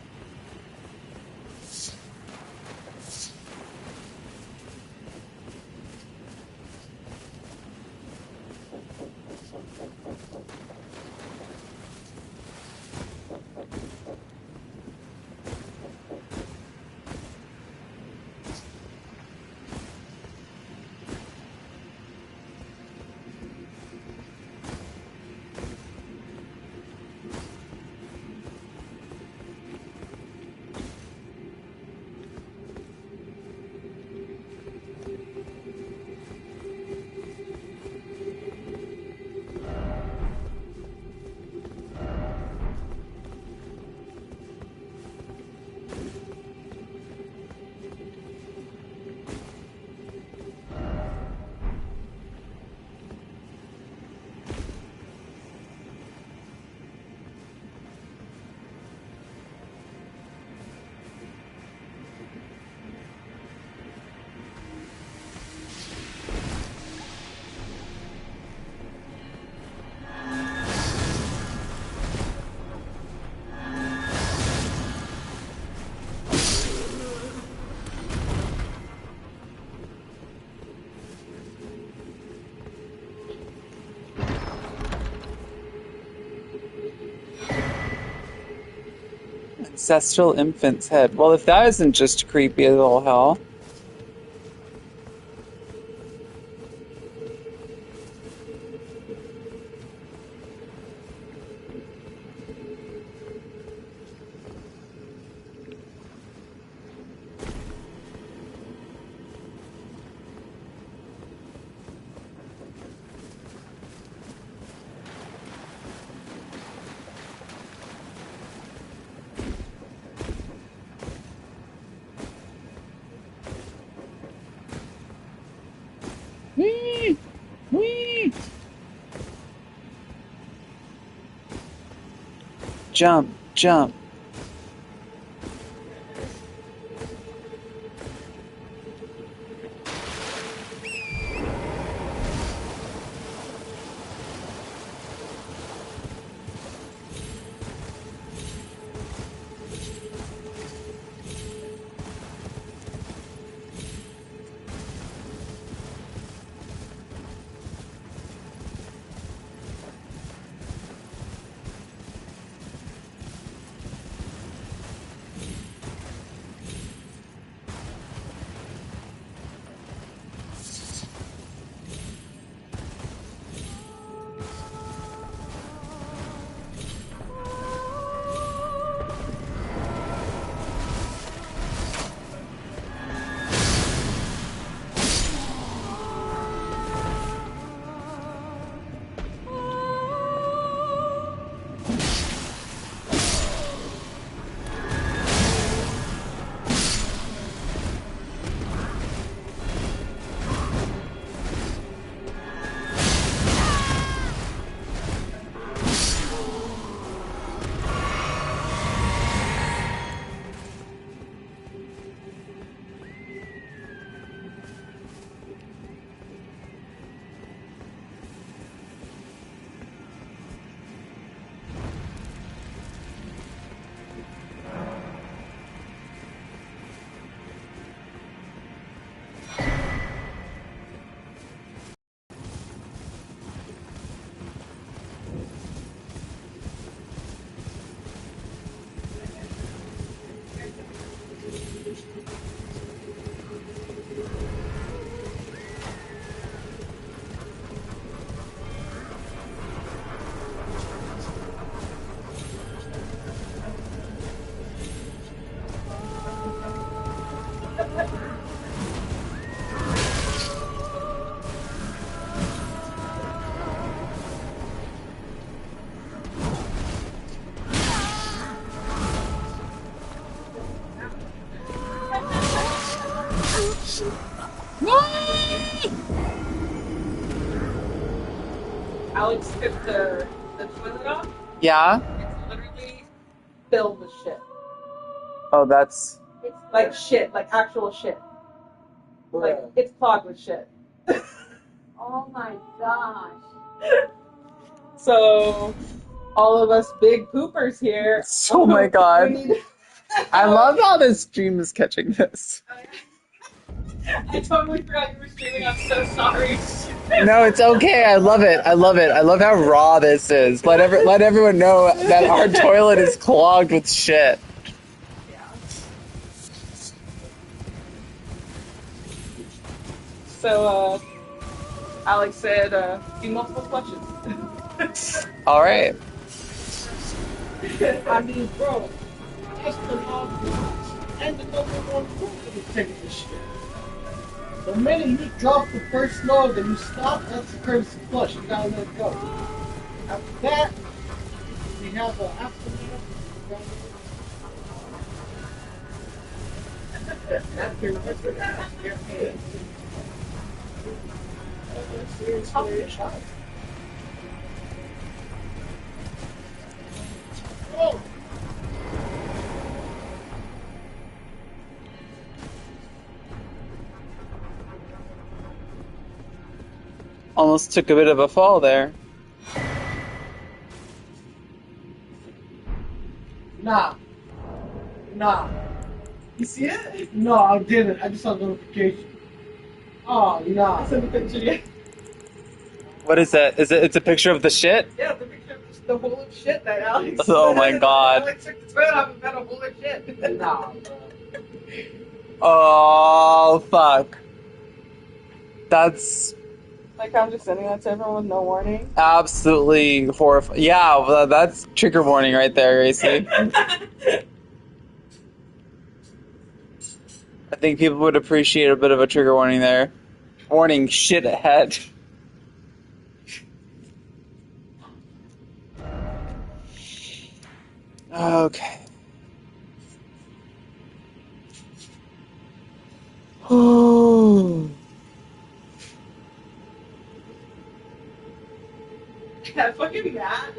Ancestral infant's head. Well, if that isn't just creepy as all hell. Whee! Whee! Jump, jump. Alex took the toilet off. Yeah? It's literally filled with shit. Oh, that's... It's like shit, like actual shit. Like it's clogged with shit. Oh my gosh. So all of us big poopers here. Oh my god. we need- I love how this stream is catching this. I totally forgot you were streaming. I'm so sorry. No, it's okay. I love it. I love it. I love how raw this is. Let everyone know that our toilet is clogged with shit. Yeah. So Alex said do multiple flushes. All right. I mean, bro, that's the love and the number one rule for the taking this shit. The minute you drop the first load and you stop, that's the courtesy flush. You gotta let it go. After that, we have the aftermath. Oh. Almost took a bit of a fall there. Nah. You see it? No, I didn't. I just saw the notification. Oh, nah. I sent the picture yet. What is that? It's a picture of the shit? Yeah, the picture of just the hole of shit that Alex. Oh my god. Alex took the toilet off and found a hole of shit. Nah, bro. Oh, fuck. That's Like I'm just sending that to everyone with no warning. absolutely horrifying. Yeah, well, that's trigger warning right there, Gracie. I think people would appreciate a bit of a trigger warning there. Warning, shit ahead. Okay. Oh. That fucking Matt.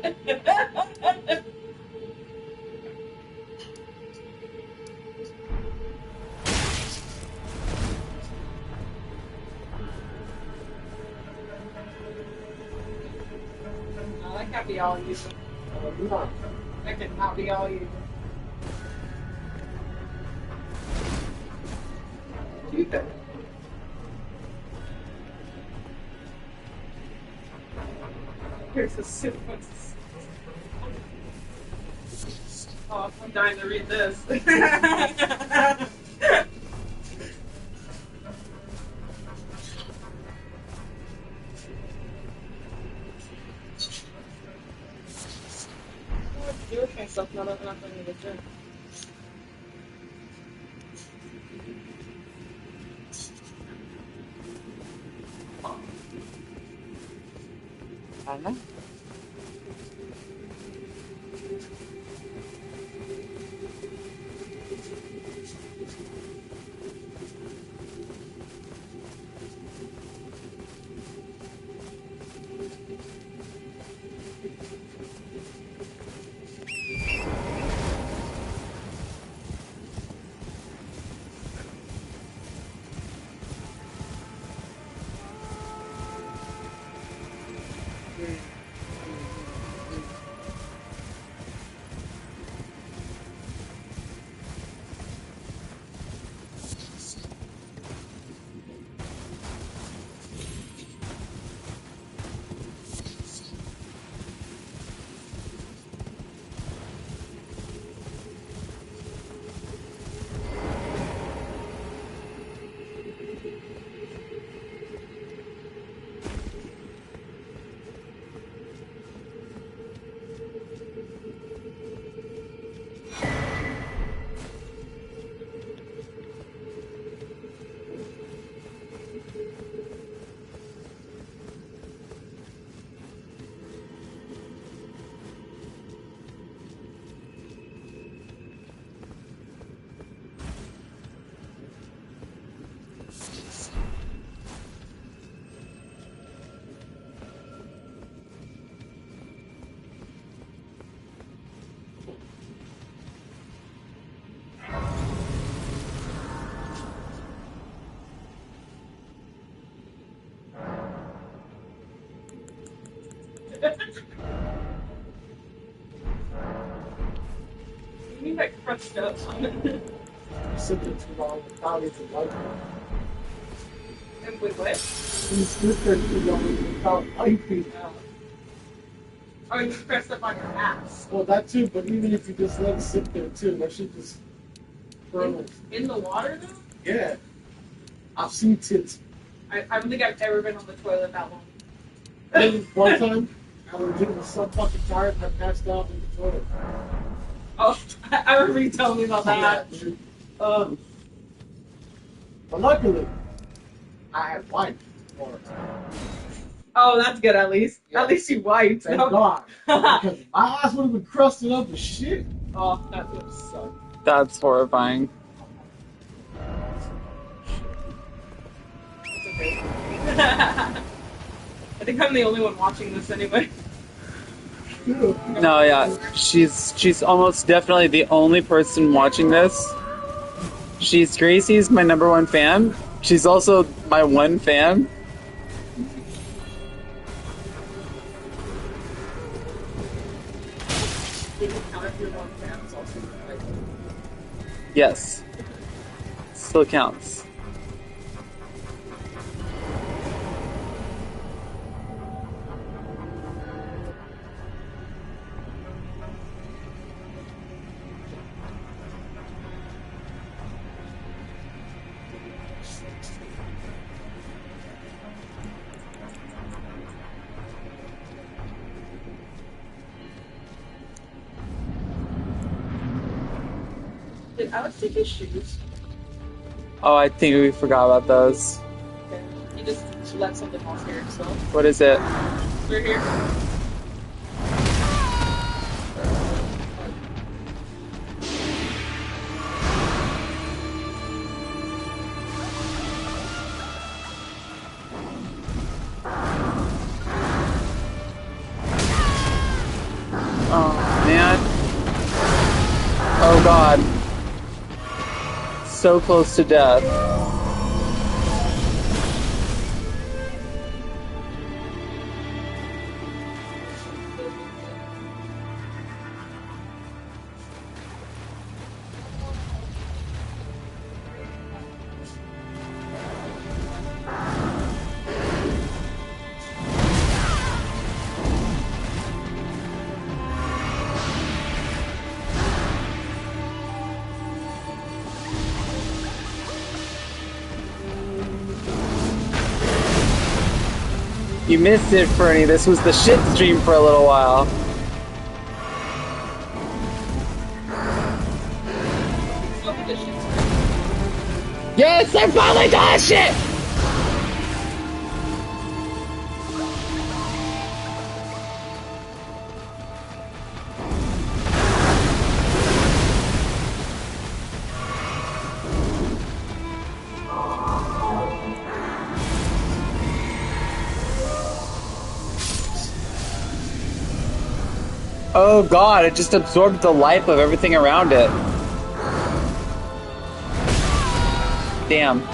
No, that can't be all you. Nah. That cannot be all you. Keep it. Here's the sequence. Oh, I'm dying to read this. What to do with myself now that I'm not going to the gym? I don't know. You mean by crushed up? You sit there too long without even wiping. And wait, what? You sit there too long without wiping. Oh, you pressed up on your ass. Well, that too, but even if you just let it sit there too, that shit just burns. In the water, though? Yeah. I've seen tits. I don't think I've ever been on the toilet that long. And one time, I was getting so fucking tired, I passed out in the toilet. Oh, I remember you telling me about that. Yeah, dude. But luckily, I had wiped for it. Oh, that's good at least. Yeah. At least you wiped. Thank No. God. Because my ass would have been crusted up as shit. Oh, that would suck. That's horrifying. It's okay. I think I'm the only one watching this anyway. No, yeah, she's almost definitely the only person watching this. Gracie's my number one fan. She's also my one fan. Yes, still counts. Did Alex take his shoes? Oh, I think we forgot about those. Okay. He just let something else here, so. What is it? They're here. Oh, man. Oh, God. So close to death. You missed it, Fernie. This was the shit stream for a little while. Yes, I finally dodged it! Oh God, it just absorbed the life of everything around it. Damn.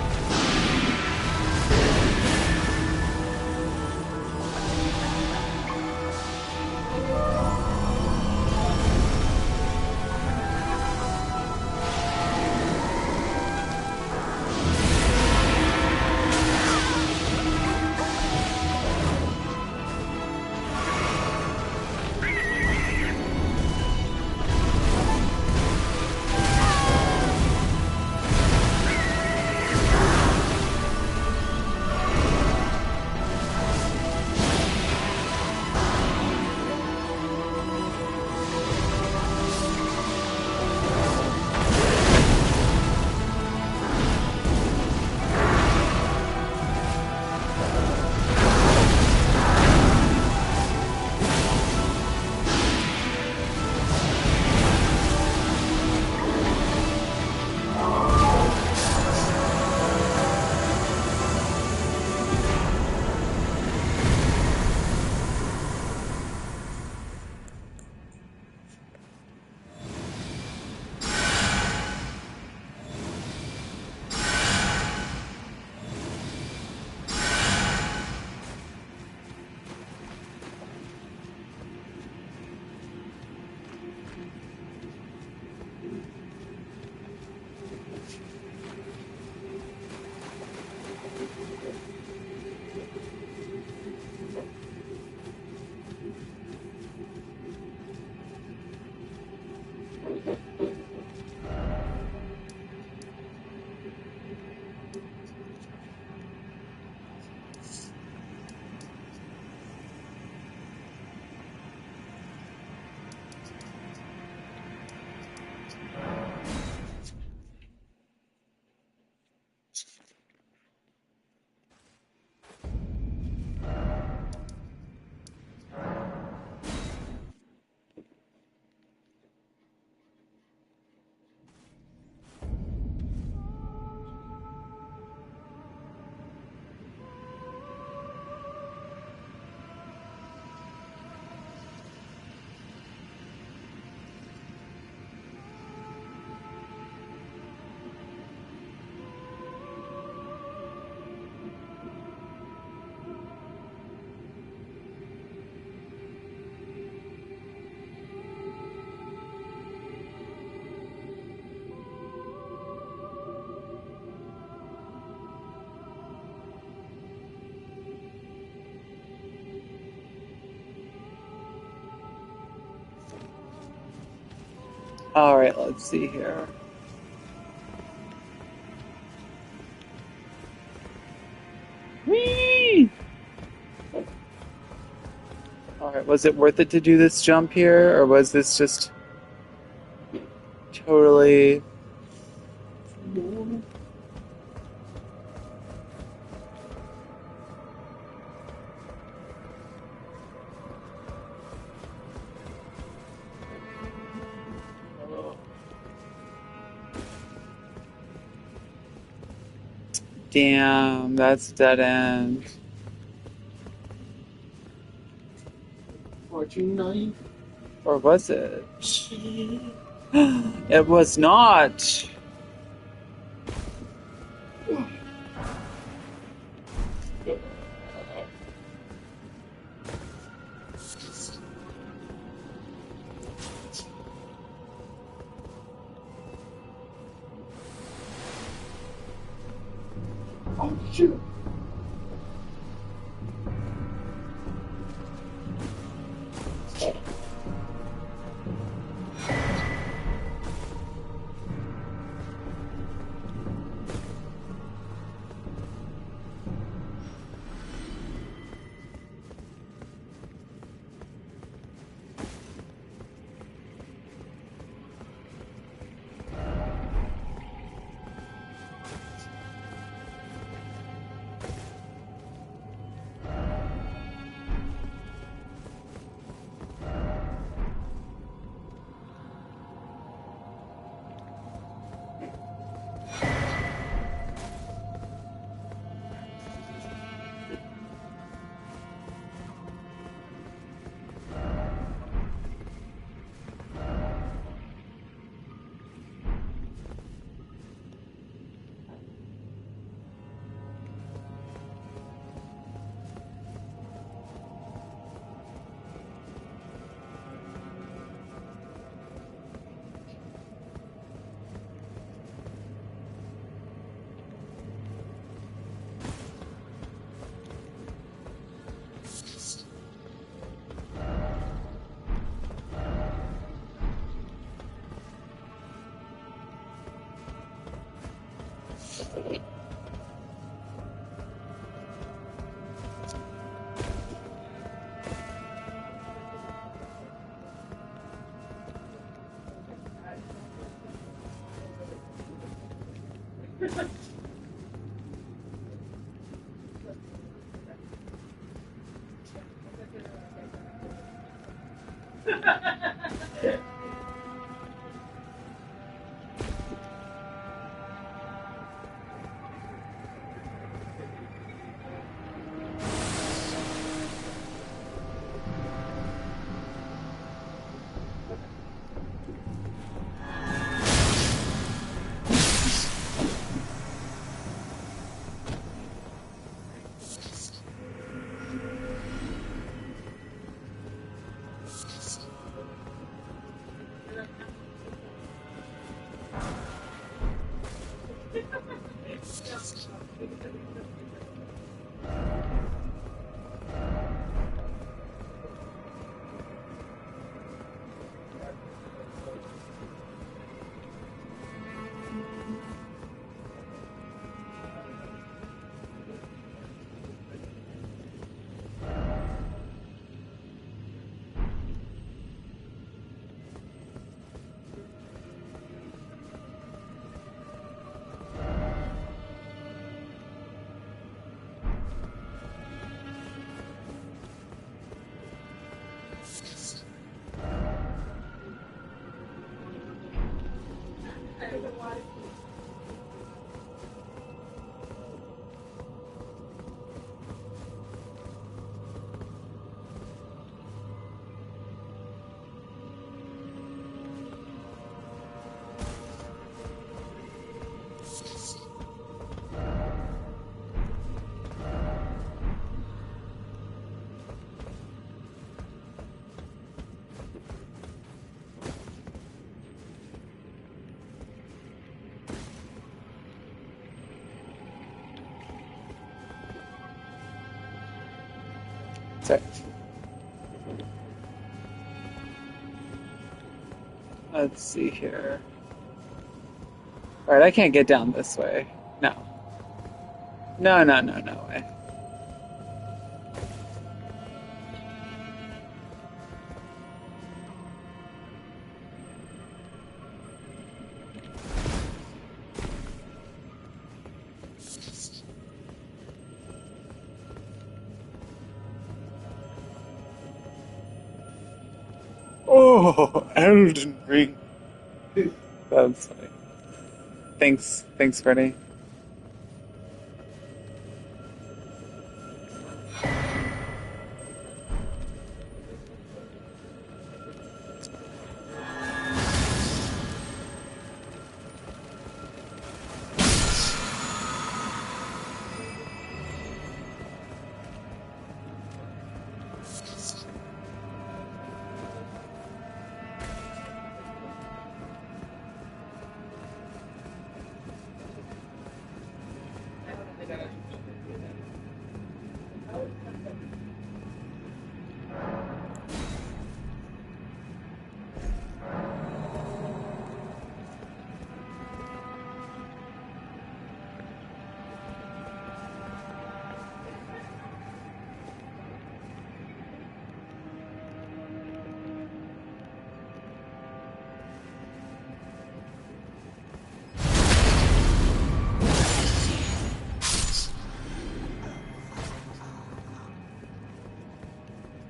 All right, let's see here. Whee! All right, was it worth it to do this jump here, or was this just totally? Damn, that's dead end. Fortune 9. Or was it? It was not. Oh, shit. Sorry. Let's see here. Alright, I can't get down this way. No. No, no, no, no way. Oh, Elden Ring. That's funny. Thanks, Freddie.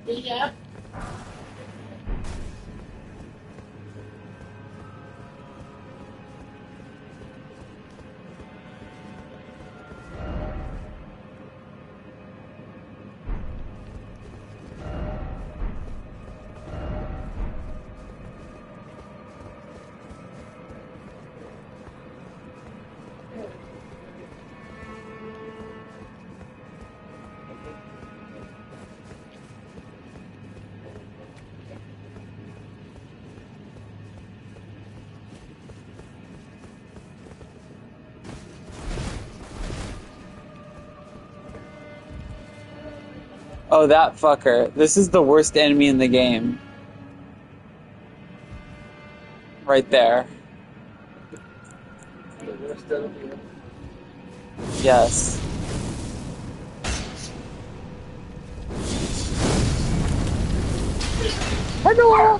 Yeah. Oh, that fucker. This is the worst enemy in the game. Right there. Yes. Hello.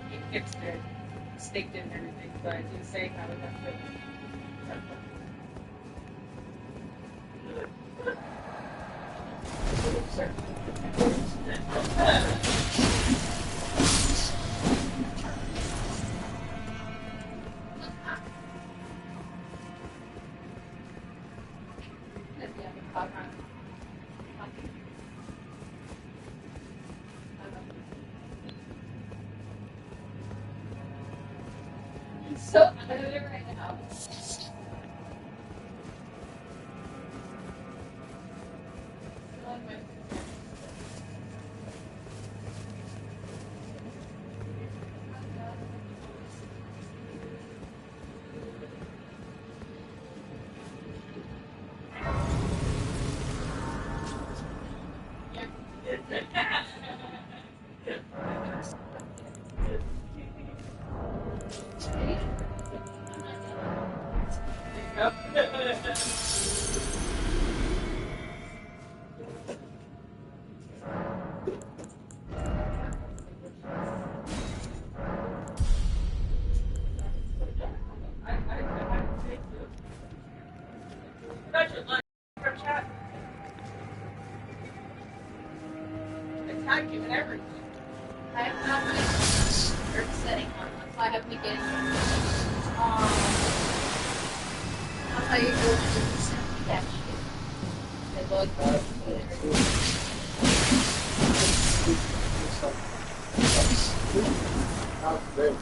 He fixed it, staked it and everything, but I didn't say how it got fixed. So I'm gonna do it right now. Attack you and everything. I have not my earth setting on. That's why I have to get I'll tell you what that shit. They look Not today.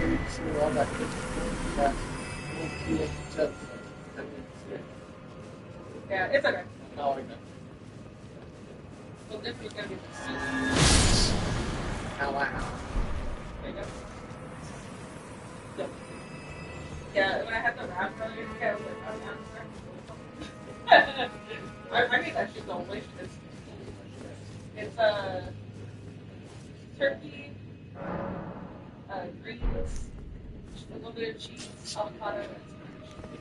You see all that good. Well, definitely gotta be the soup. Ow, ow. There you go. So, yeah, when I had the wrap earlier today, I was like, oh, yeah, I made that shit delicious. It's turkey, greens, a little bit of cheese, avocado, and spinach.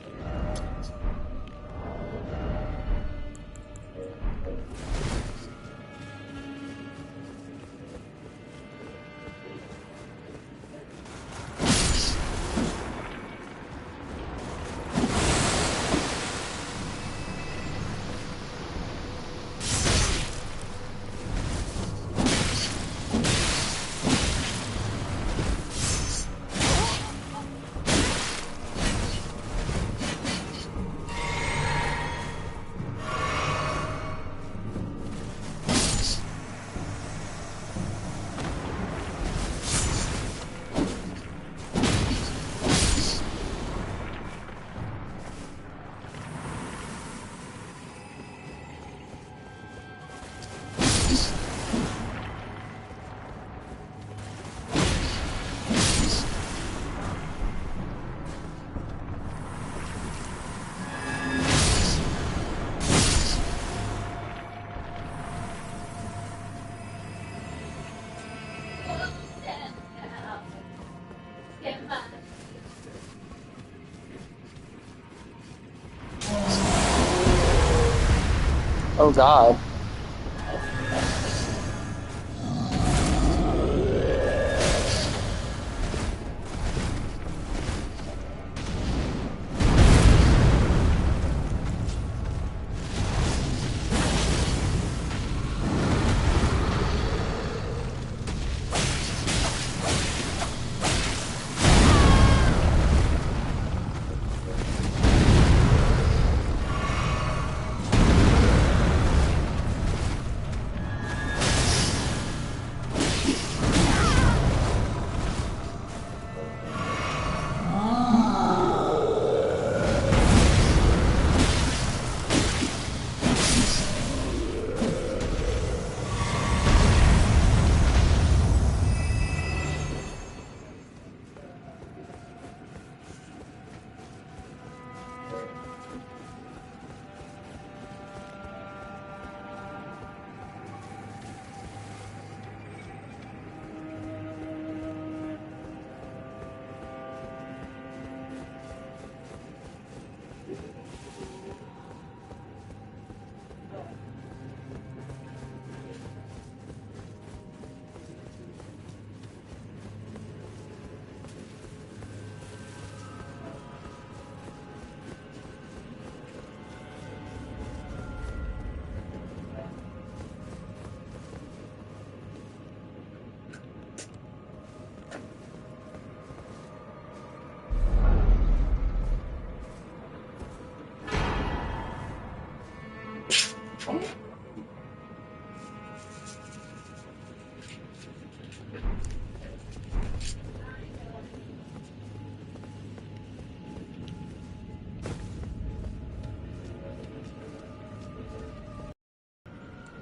Oh God.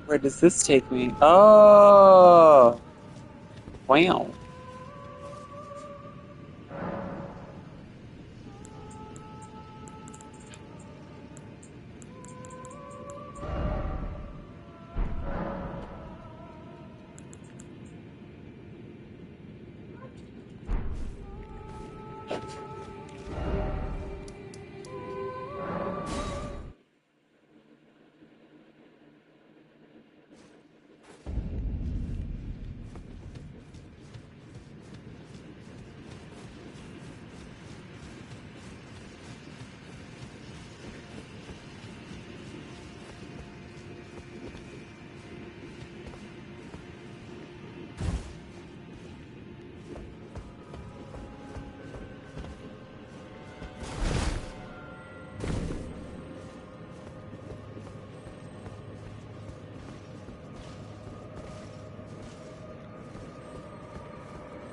Where does this take me? Oh, wow.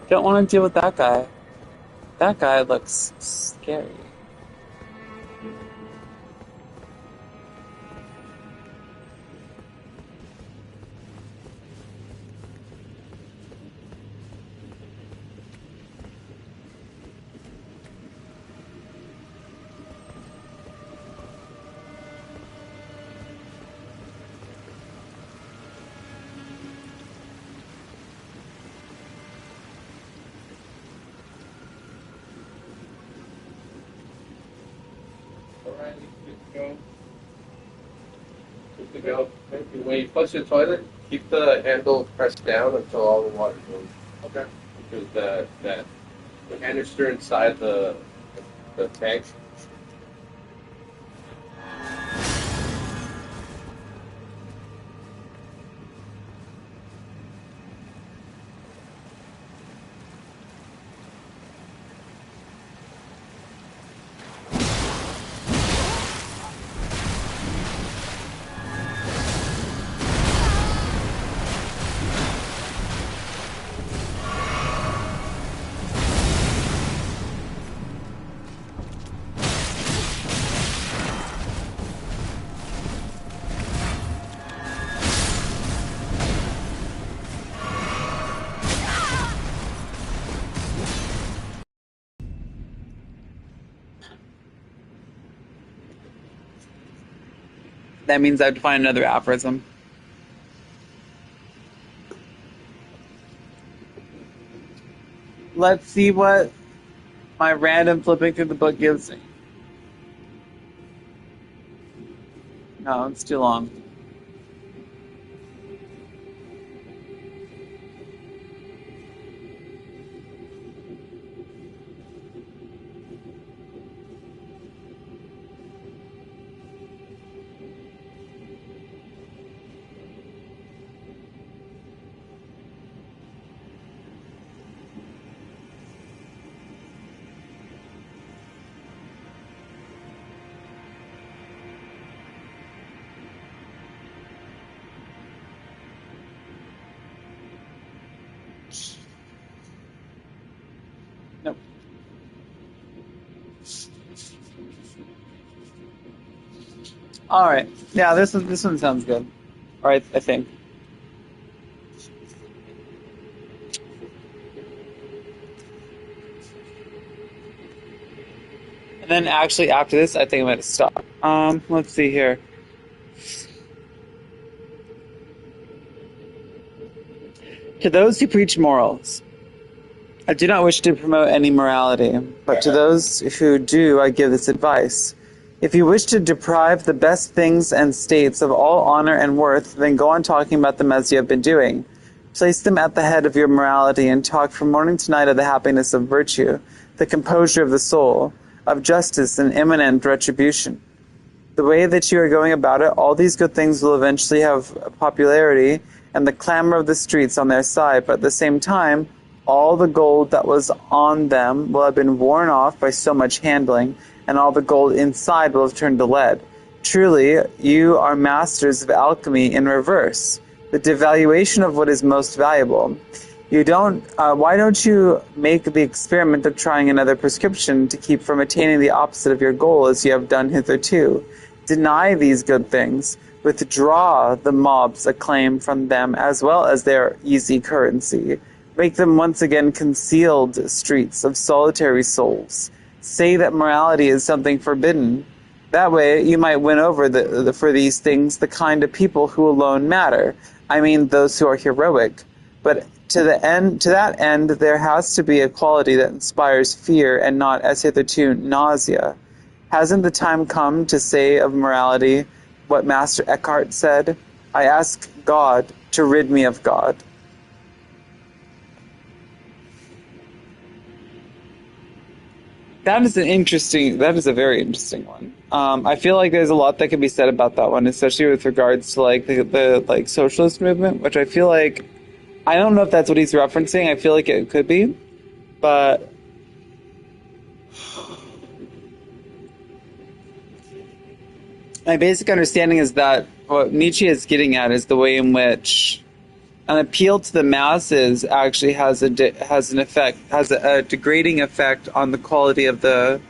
Don't want to deal with that guy. That guy looks scary. to go. When you flush the toilet, keep the handle pressed down until all the water goes. Okay. Because the canister inside the tank. That means I have to find another aphorism. Let's see what my random flipping through the book gives me. No, it's too long. Nope. All right. Yeah, this one sounds good. All right, I think. And then actually after this, I think I'm going to stop. Let's see here. To those who preach morals, I do not wish to promote any morality, but to those who do, I give this advice. If you wish to deprive the best things and states of all honor and worth, then go on talking about them as you have been doing. Place them at the head of your morality and talk from morning to night of the happiness of virtue, the composure of the soul, of justice and imminent retribution. The way that you are going about it, all these good things will eventually have popularity and the clamor of the streets on their side, but at the same time, all the gold that was on them will have been worn off by so much handling, and all the gold inside will have turned to lead. Truly, you are masters of alchemy in reverse, the devaluation of what is most valuable. Why don't you make the experiment of trying another prescription to keep from attaining the opposite of your goal as you have done hitherto? Deny these good things. Withdraw the mob's acclaim from them as well as their easy currency. Make them once again concealed streets of solitary souls. Say that morality is something forbidden. That way you might win over for these things the kind of people who alone matter. I mean those who are heroic. But to that end, there has to be a quality that inspires fear and not, as hitherto, nausea. Hasn't the time come to say of morality what Master Eckhart said? I ask God to rid me of God. That is a very interesting one. I feel like there's a lot that can be said about that one, especially with regards to like the socialist movement, which I feel like, I don't know if that's what he's referencing. I feel like it could be, but my basic understanding is that what Nietzsche is getting at is the way in which an appeal to the masses actually has a degrading effect on the quality of the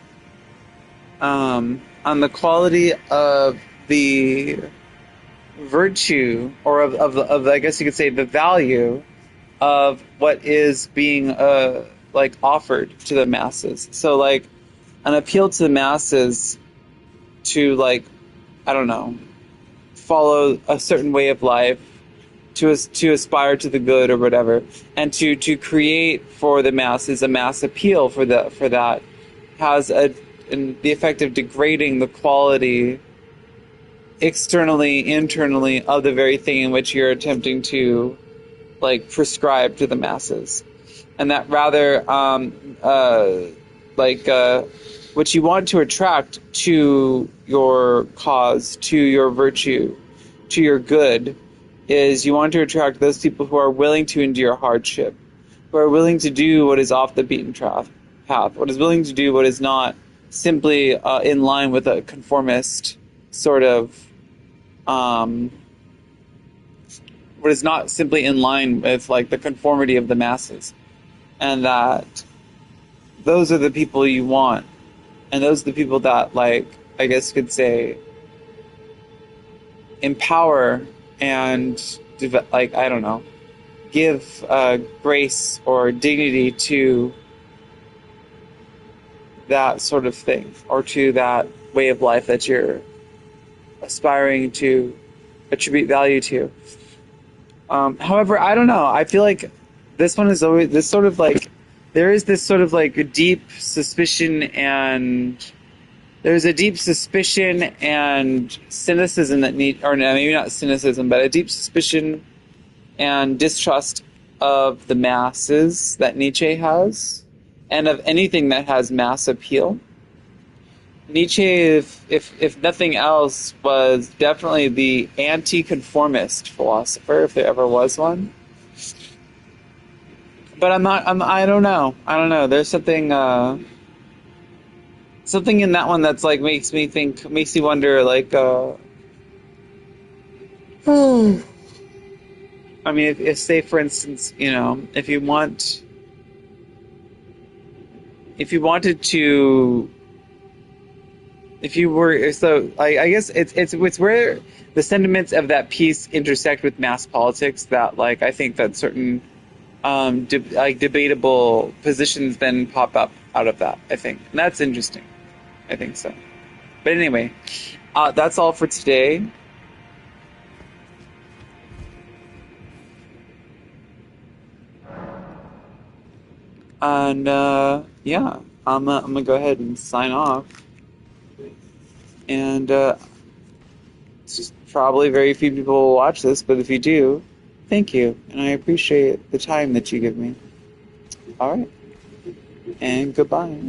virtue, or of I guess you could say the value of what is being offered to the masses. So like an appeal to the masses to I don't know, follow a certain way of life, to aspire to the good or whatever, and to create for the masses a mass appeal for that has the effect of degrading the quality externally, internally of the very thing in which you're attempting to like prescribe to the masses, and that rather what you want to attract to your cause, to your virtue, to your good, is you want to attract those people who are willing to endure hardship, who are willing to do what is off the beaten path, what is willing to do what is not simply in line with a conformist sort of, what is not simply in line with like the conformity of the masses, and that those are the people you want, and those are the people that, like, I guess you could say, empower and like, I don't know, give grace or dignity to that sort of thing, or to that way of life that you're aspiring to attribute value to. However, I don't know. I feel like this one is always this sort of like, there is this sort of like deep suspicion, and there's a deep suspicion and cynicism that or no, maybe not cynicism, but a deep suspicion and distrust of the masses that Nietzsche has, and of anything that has mass appeal. Nietzsche, if nothing else, was definitely the anti-conformist philosopher, if there ever was one. But I don't know. There's something in that one that's like makes me wonder, like, I mean, if say for instance, you know, if you wanted to, if you were, so I guess it's where the sentiments of that piece intersect with mass politics that, like, I think that certain debatable positions then pop up out of that, I think. And that's interesting. I think so. But anyway, that's all for today. And yeah, I'm gonna go ahead and sign off. And probably very few people will watch this, but if you do, thank you, and I appreciate the time that you give me. All right, and goodbye.